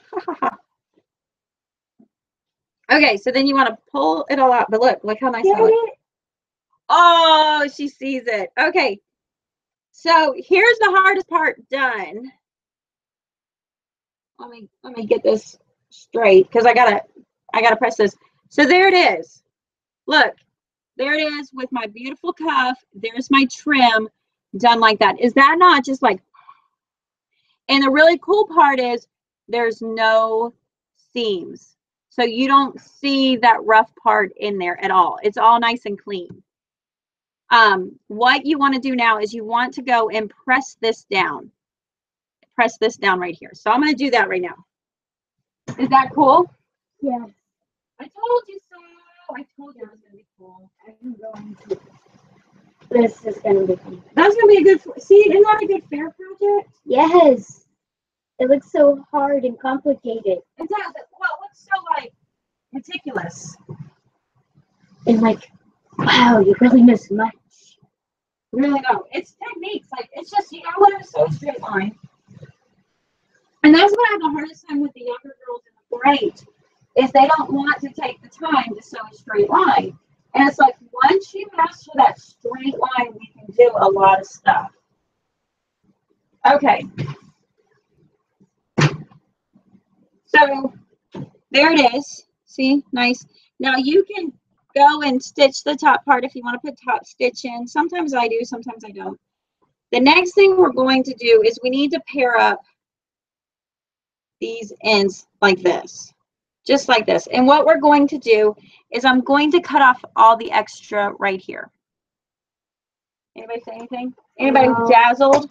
Okay, so then you want to pull it all out. But look how nice I look. Oh, she sees it. Okay, so here's the hardest part done. Let me get this straight because I gotta press this. So there it is. Look, there it is with my beautiful cuff. There's my trim done like that. Is that not just like? And the really cool part is there's no seams. So you don't see that rough part in there at all. It's all nice and clean. What you want to do now is you want to go and press this down. Press this down right here. So I'm going to do that right now. Is that cool? Yeah. I told you so. I told you it was going to be cool. I'm going to. This is going to be fun. That's going to be a good, see, isn't that a good fair project? Yes. It looks so hard and complicated. It does. Well, it looks so, like, meticulous. And, like, wow, you really miss much. Really no. It's techniques. Like, it's just, you gotta learn to sew a straight line. And that's what I have the hardest time with the younger girls in the grade, is they don't want to take the time to sew a straight line. And it's like, once you master that straight line, we can do a lot of stuff. Okay. So there it is. See, nice. Now you can go and stitch the top part if you want to put top stitch in. Sometimes I do, sometimes I don't. The next thing we're going to do is we need to pair up these ends like this, just like this. And what we're going to do is I'm going to cut off all the extra right here. Anybody say anything? Anybody dazzled?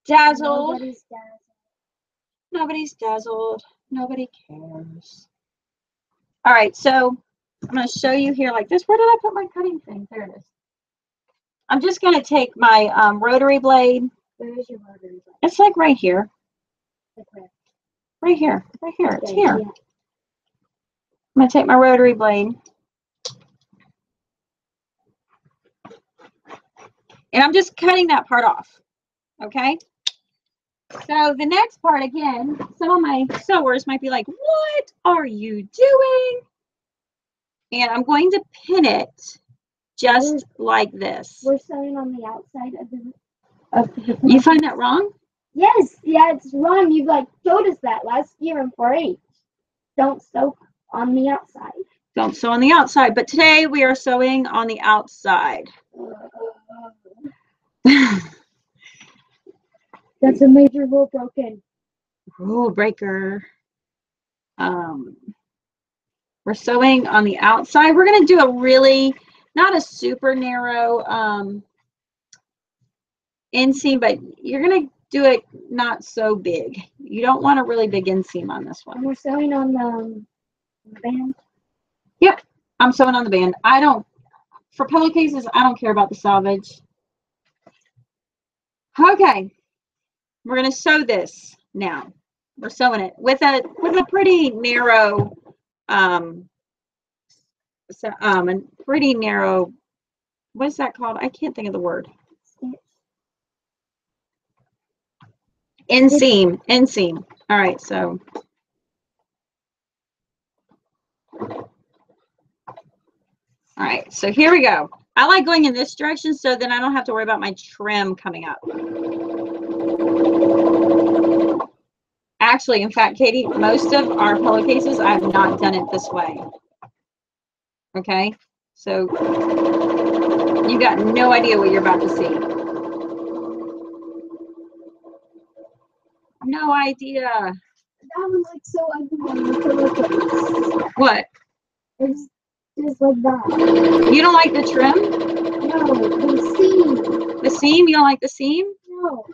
Dazzled? Nobody's dazzled. Nobody's dazzled. Nobody cares. All right, so I'm going to show you here like this. Where did I put my cutting thing? There it is. I'm just going to take my rotary blade. Where is your rotary blade? It's like right here. Like where? Right here. Right here. It's here. Yeah. I'm going to take my rotary blade. And I'm just cutting that part off. Okay? So the next part, again, some of my sewers might be like, what are you doing? And I'm going to pin it just like this. We're sewing on the outside of the You find that wrong? Yes, yeah, it's wrong. You like showed us that last year in 4-H. Don't sew on the outside. Don't sew on the outside, but today we are sewing on the outside. That's a major rule broken. Rule breaker. We're sewing on the outside. We're going to do a really, not a super narrow inseam, but you're going to do it not so big. You don't want a really big inseam on this one. And we're sewing on the band. Yep, I'm sewing on the band. For pillowcases, I don't care about the selvage. Okay, we're going to sew this now. We're sewing it with a pretty narrow, pretty narrow, what's that called? I can't think of the word. Inseam. Inseam. All right, so. All right, so here we go. I like going in this direction so then I don't have to worry about my trim coming up. Actually, in fact, Katie, most of our pillowcases, I have not done it this way. Okay, so you got no idea what you're about to see. No idea. That one's like so ugly on the pillowcase. What? It's just like that. You don't like the trim? No, the seam. The seam? You don't like the seam? No. Oh.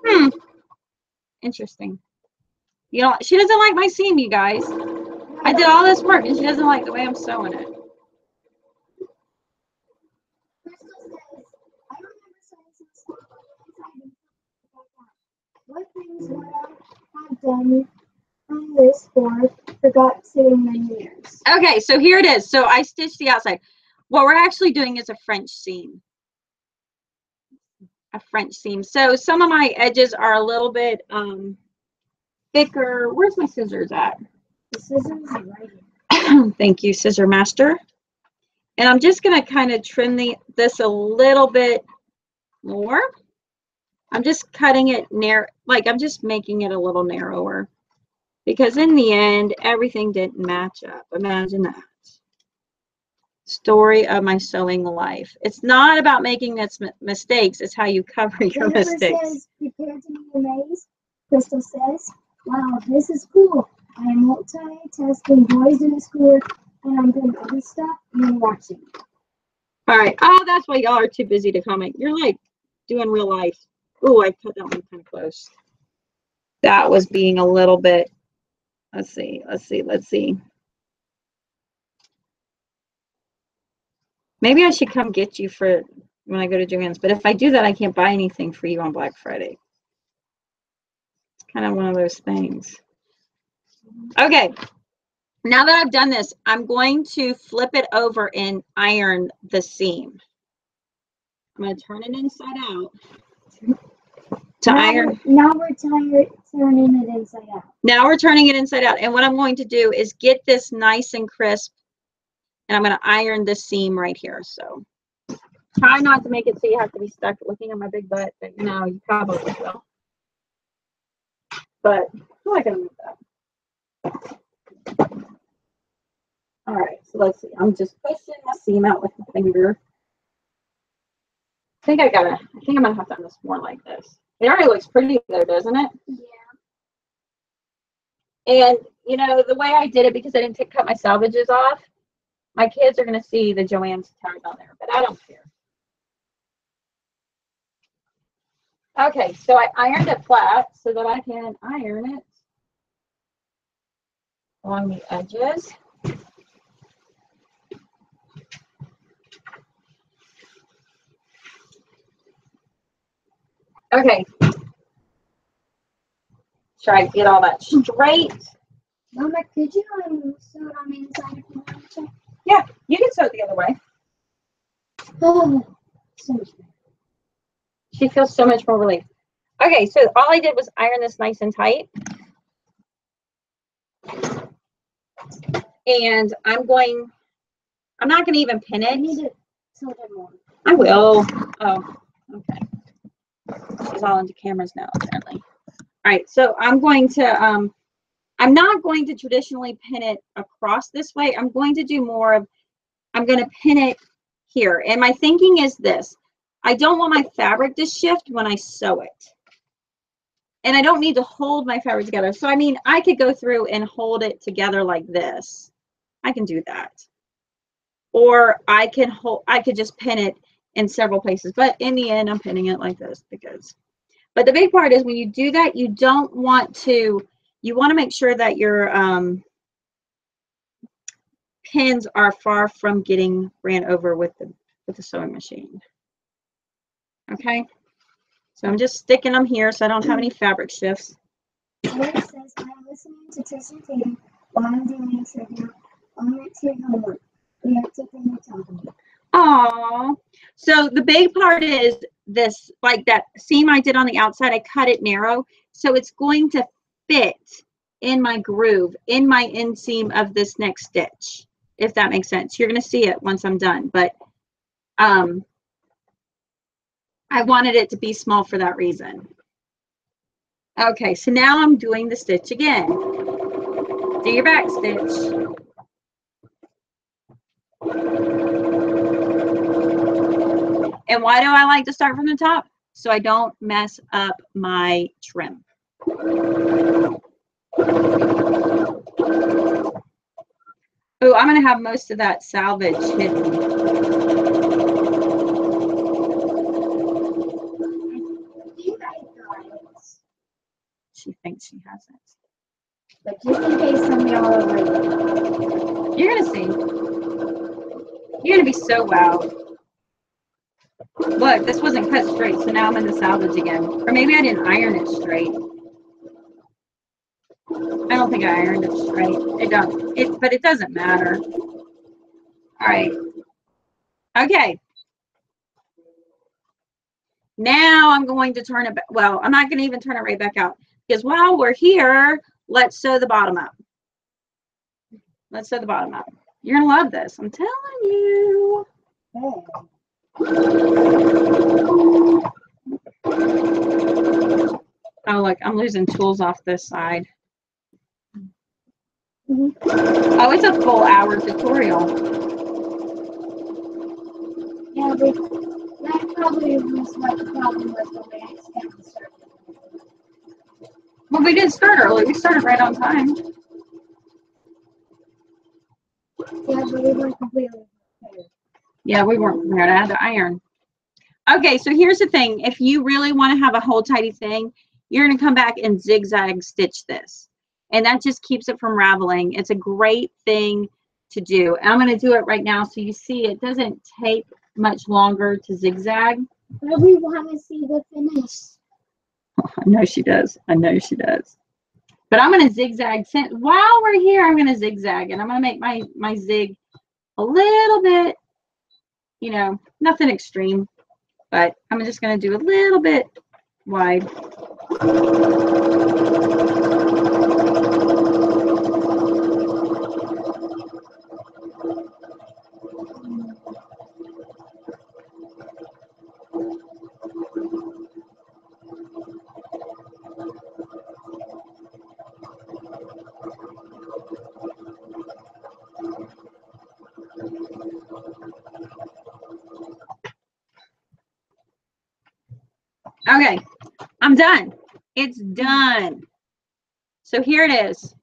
Oh. Interesting. You know, she doesn't like my seam, you guys. I did all this work and she doesn't like the way I'm sewing it. What things would I have done on this board forgot so many years? Okay, so here it is. So I stitched the outside. What we're actually doing is a French seam. A French seam. So some of my edges are a little bit thicker. Where's my scissors at? The scissors are right here. Thank you, Scissor Master. And I'm just going to kind of trim this a little bit more. I'm just cutting it narrow, like I'm just making it a little narrower. Because in the end, everything didn't match up. Imagine that. Story of my sewing life. It's not about making mistakes. It's how you cover your mistakes. Says, prepare to be amazed. Crystal says, wow, this is cool. I am multitasking boys in the school, and I'm doing other stuff and watching. All right. Oh, that's why y'all are too busy to comment. You're like doing real life. Oh, I put that one kind of close. That was being a little bit. Let's see. Maybe I should come get you for when I go to Joann's. But if I do that, I can't buy anything for you on Black Friday. It's kind of one of those things. Okay. Now that I've done this, I'm going to flip it over and iron the seam. I'm going to turn it inside out to iron. Now we're turning it inside out. Now we're turning it inside out. And what I'm going to do is get this nice and crisp. And I'm going to iron this seam right here. So try not to make it so you have to be stuck looking at my big butt. But you know, you probably will. But I'm not going to move that. All right, so let's see. I'm just pushing the seam out with my finger. I think I'm gonna have to do this more like this. It already looks pretty though, doesn't it? Yeah. And you know, the way I did it, because I didn't cut my salvages off, my kids are gonna see the Joann's tag on there, but I don't care. Okay, so I ironed it flat so that I can iron it along the edges. Okay. Try to get all that straight. Mama, could you sew it on the inside if you want to? Yeah, you can sew it the other way. Oh, so much better. She feels so much more relief. Okay, so all I did was iron this nice and tight. And I'm not going to even pin it. I need to sew it more. I will. Oh, okay. She's all into cameras now, apparently. All right, so I'm going to, I'm not going to traditionally pin it across this way. I'm going to do more of, I'm going to pin it here. And my thinking is this. I don't want my fabric to shift when I sew it. And I don't need to hold my fabric together. So, I mean, I could go through and hold it together like this. I can do that. Or I could just pin it in several places. But in the end, I'm pinning it like this because. But the big part is when you do that, you don't want to, you want to make sure that your pins are far from getting ran over with the sewing machine. Okay, so I'm just sticking them here so I don't have any fabric shifts. Laura says, I'm listening to Trish and Tatum while I'm doing trivia on my kid homework. We are taking the time. Aww. So the big part is this, like that seam I did on the outside, I cut it narrow. So it's going to fit in my groove, in my inseam of this next stitch, if that makes sense. You're going to see it once I'm done, but I wanted it to be small for that reason. Okay, so now I'm doing the stitch again. Do your back stitch. And why do I like to start from the top? So I don't mess up my trim. Oh, I'm going to have most of that salvage hidden. she thinks she has it. But just in case somebody all over you. You're gonna see. You're gonna be so wowed. Look, this wasn't cut straight, so now I'm in the salvage again. Or maybe I didn't iron it straight. I don't think I ironed it straight. But it doesn't matter. All right. Okay. Now I'm going to turn it back. Well, I'm not going to even turn it right back out because while we're here, let's sew the bottom up. Let's sew the bottom up. You're going to love this. I'm telling you. Oh, look, I'm losing tools off this side. Oh, it's a full hour tutorial. Yeah, but that probably was what the problem was when we accidentally started. Well, we didn't start early. We started right on time. Yeah, but we weren't completely prepared. Yeah, we weren't prepared. I had to iron. Okay, so here's the thing. If you really want to have a whole tidy thing, you're going to come back and zigzag stitch this. And that just keeps it from raveling. It's a great thing to do. And I'm going to do it right now so you see it doesn't take much longer to zigzag. But we want to see the finish. I know she does. I know she does. But I'm going to zigzag. While we're here, I'm going to zigzag. And I'm going to make my zig a little bit, you know, nothing extreme. But I'm just going to do a little bit wide. Okay, I'm done. It's done. So here it is.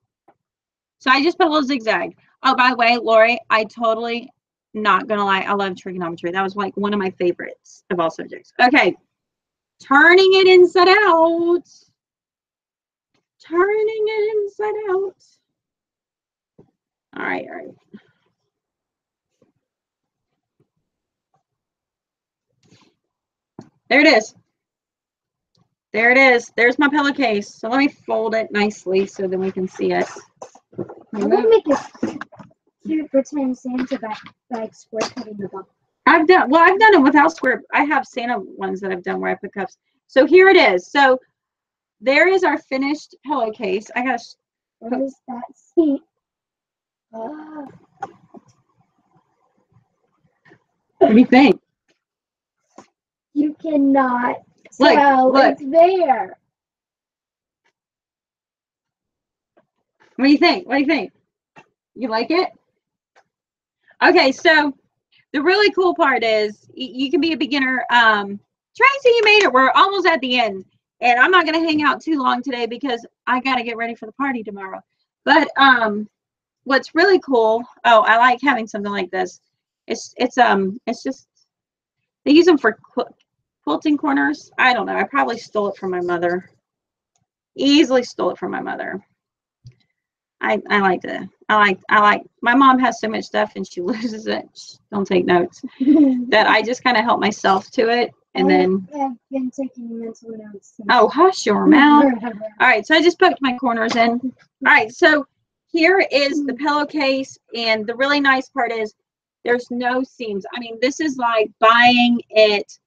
So I just put a little zigzag. Oh, by the way, Lori, I totally, not gonna lie, I love trigonometry. That was like one of my favorites of all subjects. Okay, turning it inside out. Turning it inside out. All right, all right. There it is. There it is. There's my pillowcase. So let me fold it nicely so then we can see it. I'm going to make a cute pretend Santa bag square cutting the box. I've done it without square. I have Santa ones that I've done where I put cups. So here it is. So there is our finished pillowcase. I got to. What is that seat? Oh. What do you think? You cannot tell it's there. What do you think? What do you think? You like it? Okay, so the really cool part is you can be a beginner. Tracy, you made it. We're almost at the end. And I'm not going to hang out too long today because I got to get ready for the party tomorrow. But what's really cool, oh, I like having something like this. It's just, they use them for quilting corners. I don't know. I probably stole it from my mother. Easily stole it from my mother. I like my mom has so much stuff and she loses it. Don't take notes. That I just kind of help myself to it. And then I've been taking mental notes. Oh, hush your mouth. All right, so I just poked my corners in. All right, so here is the pillowcase, and the really nice part is there's no seams. I mean, this is like buying it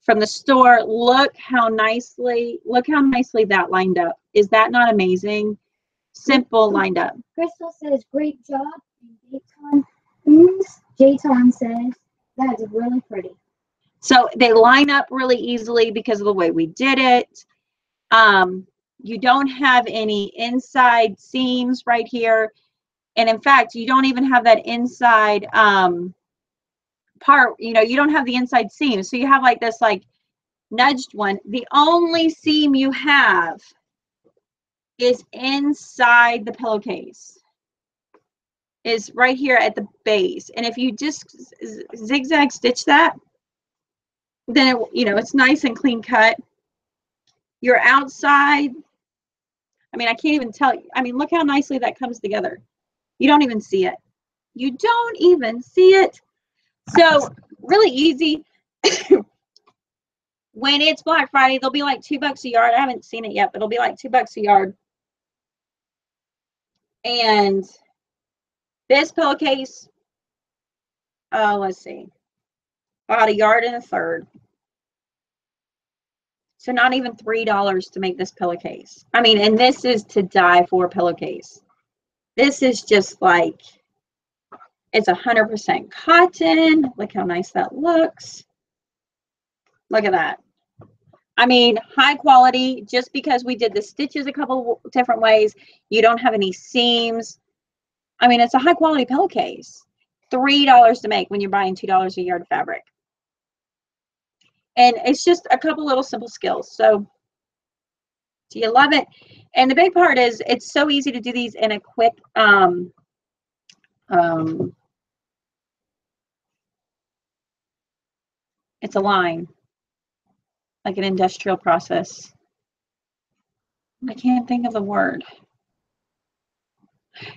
from the store. Look how nicely that lined up. Is that not amazing? Simple lined up. Crystal says, great job. And Jayton says, that is really pretty. So they line up really easily because of the way we did it. You don't have any inside seams right here. And in fact, you don't even have that inside part, you know, you don't have the inside seam. So you have like this like nudged one. The only seam you have is inside the pillowcase. Is right here at the base. And if you just zigzag stitch that, then it, you know, it's nice and clean cut. Your outside I mean, I can't even tell you. I mean, look how nicely that comes together. You don't even see it. You don't even see it. So really easy. When it's Black Friday, they'll be like $2 a yard. I haven't seen it yet, but it'll be like $2 a yard. And this pillowcase, let's see, about a yard and a third. So not even $3 to make this pillowcase. I mean, and this is to die for pillowcase. This is just like, it's 100% cotton. Look how nice that looks. Look at that. I mean, high quality, just because we did the stitches a couple different ways. You don't have any seams. I mean, it's a high quality pillowcase. $3 to make when you're buying $2 a yard of fabric. And it's just a couple little simple skills. So do you love it? And the big part is it's so easy to do these in a quick it's a line, like an industrial process. I can't think of the word.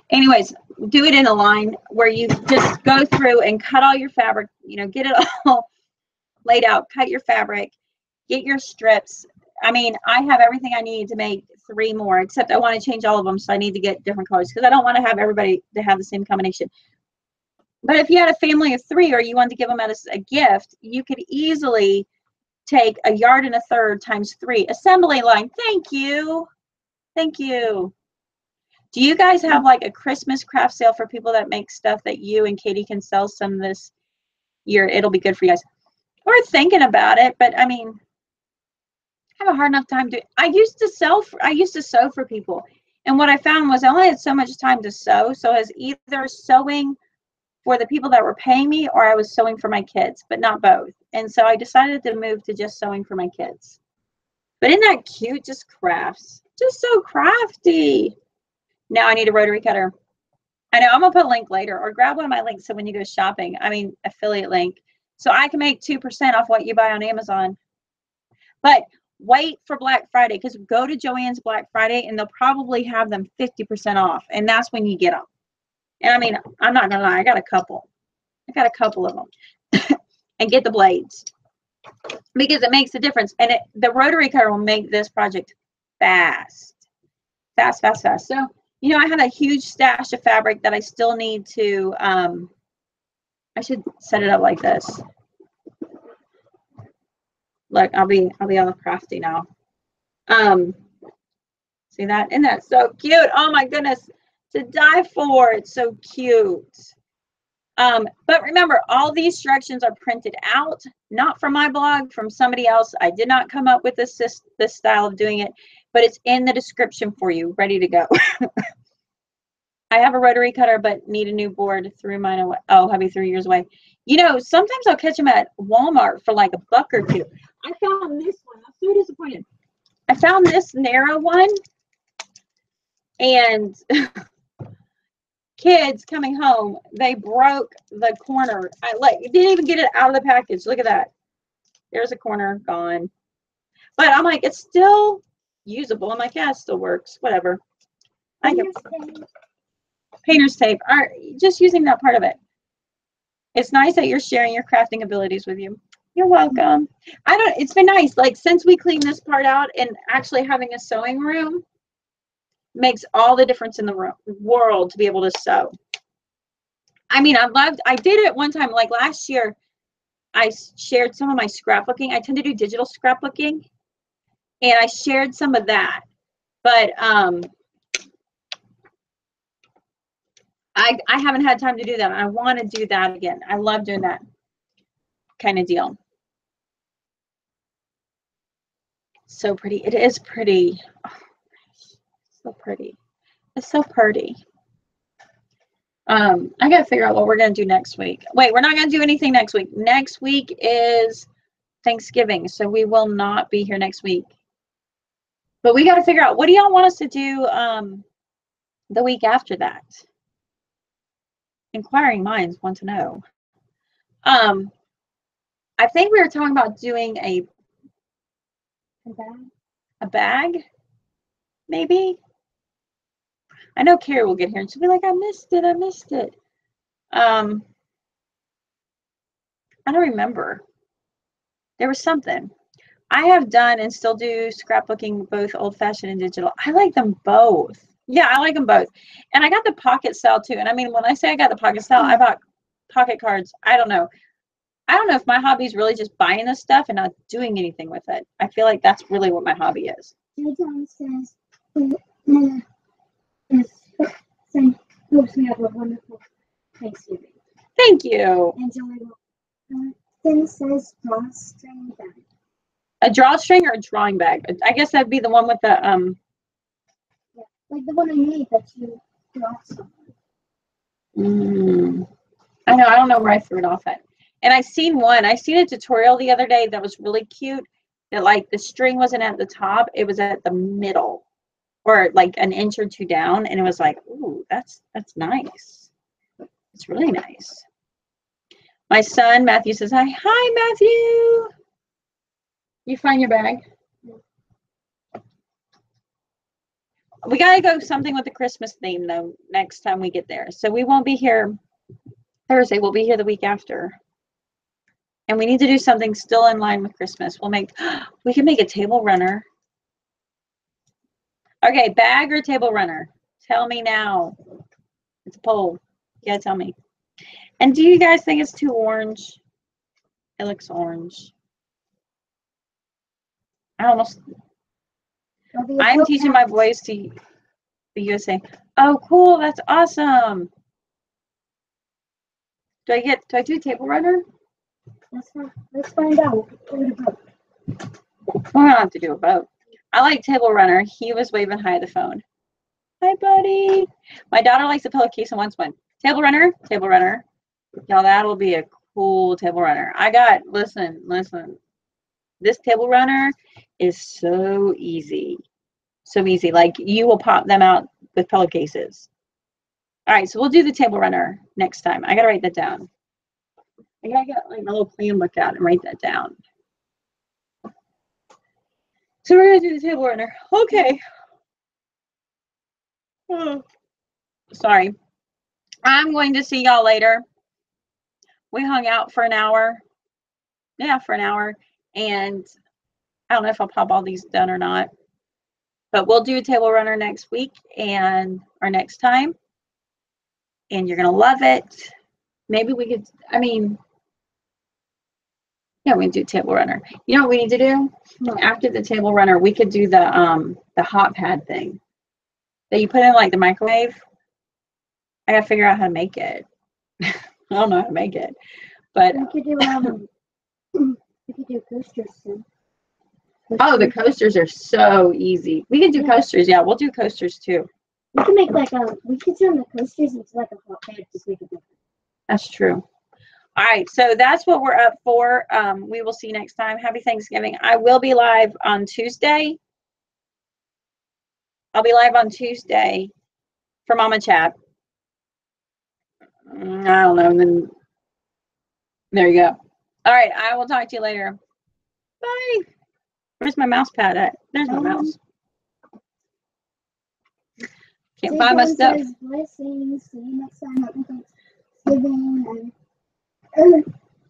Anyways, do it in a line where you just go through and cut all your fabric, you know, get it all laid out, cut your fabric, get your strips. I mean, I have everything I need to make 3 more, except I want to change all of them, so I need to get different colors because I don't want to have everybody to have the same combination. But if you had a family of 3 or you wanted to give them as a gift, you could easily take a yard and a third times 3 assembly line. Thank you. Thank you. Do you guys have like a Christmas craft sale for people that make stuff that you and Katie can sell some this year? It'll be good for you guys. We're thinking about it, but I mean, I have a hard enough time I used to sew for people. And what I found was I only had so much time to sew. So I was either sewing for the people that were paying me or I was sewing for my kids, but not both. And so I decided to move to just sewing for my kids. But isn't that cute? Just crafts. Just so crafty. Now I need a rotary cutter. I know I'm going to put a link later or grab one of my links so when you go shopping, I mean, affiliate link, so I can make 2% off what you buy on Amazon. But wait for Black Friday because go to Joann's Black Friday and they'll probably have them 50% off. And that's when you get them. And I mean, I'm not going to lie. I got a couple. of them. And get the blades because it makes a difference. And the rotary cutter will make this project fast. Fast. So, you know, I have a huge stash of fabric that I still need to, I should set it up like this. Look, I'll be all crafty now. See that? Isn't that so cute? Oh my goodness, to die for. It's so cute. But remember, all these instructions are printed out, not from my blog, from somebody else. I did not come up with this style of doing it, but it's in the description for you, ready to go. I have a rotary cutter, but need a new board. Threw mine away. Oh, hubby threw yours away. You know, sometimes I'll catch them at Walmart for like $1 or $2. I found this one. I'm so disappointed. I found this narrow one, and kids coming home, they broke the corner. Didn't even get it out of the package. Look at that. There's a corner gone. But I'm like, it's still usable. I'm like, yeah, it still works. Whatever. Painter's tape. All right, just using that part of it. It's nice that you're sharing your crafting abilities with you. You're welcome. It's been nice. Like since we cleaned this part out and actually having a sewing room makes all the difference in the world to be able to sew. I mean, I did it one time, like last year, I shared some of my scrapbooking. I tend to do digital scrapbooking and I shared some of that, but I haven't had time to do that. I want to do that again. I love doing that kind of deal. So pretty. It is pretty. Oh, so pretty. It's so pretty. I got to figure out what we're going to do next week. Wait, we're not going to do anything next week. Next week is Thanksgiving, so we will not be here next week. But we got to figure out, what do y'all want us to do the week after that? Inquiring minds want to know. I think we were talking about doing a bag, maybe. I know Carrie will get here and she'll be like, I missed it. I missed it. I don't remember. There was something. I have done and still do scrapbooking, both old-fashioned and digital. I like them both. Yeah, I like them both. And I got the pocket style too. And I mean, when I say I got the pocket style, I bought pocket cards. I don't know. I don't know if my hobby is really just buying this stuff and not doing anything with it. I feel like that's really what my hobby is. John says, hopes we have a wonderful Thanksgiving. Thank you. And Jonathan says, drawstring bag. A drawstring or a drawing bag? I guess that'd be the one with the Yeah, like the one I made that you draw something. I know. I don't know where I threw it off at. And I seen a tutorial the other day that was really cute. That like the string wasn't at the top; it was at the middle, or like an inch or two down. And it was like, ooh, that's nice. It's really nice. My son Matthew says hi. Hi, Matthew. You find your bag? We gotta go something with the Christmas theme though next time we get there. So we won't be here Thursday. We'll be here the week after. And we need to do something still in line with Christmas. We can make a table runner. Okay, bag or table runner? Tell me now. It's a poll. You gotta tell me. And do you guys think it's too orange? It looks orange. I'm teaching my boys to the USA. Oh, cool. That's awesome. Do I do a table runner? Let's find out. We don't have to do a boat. I like table runner. He was waving hi at the phone. Hi, buddy. My daughter likes a pillowcase and wants one. Table runner, table runner. Y'all, that'll be a cool table runner. Listen. This table runner is so easy. So easy. Like you will pop them out with pillowcases. All right, so we'll do the table runner next time. I gotta write that down. I gotta get like my little plan book out and write that down. So we're gonna do the table runner. Okay. Oh, sorry. I'm going to see y'all later. We hung out for an hour. Yeah, for an hour. And I don't know if I'll pop all these done or not. But we'll do a table runner next week or next time. And you're gonna love it. Maybe we could, yeah, we can do table runner. You know what we need to do? After the table runner, we could do the hot pad thing that you put in like the microwave. I gotta figure out how to make it. I don't know how to make it, but we could do coasters too. Oh, the coasters are so easy. We can do coasters. Yeah, we'll do coasters too. We can make we could turn the coasters into like a hot pad to make it different. That's true. All right, so that's what we're up for. We will see you next time. Happy Thanksgiving. I will be live on Tuesday. I'll be live on Tuesday for Mama Chat. I don't know. And then there you go. All right, I will talk to you later. Bye. Where's my mouse pad at? There's my mouse. Can't find my stuff. Blessings. See you next time. Happy Thanksgiving.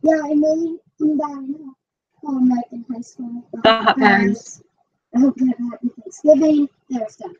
Yeah, I made that like in high school. The hot pads. I hope you have a happy Thanksgiving. There's stuff.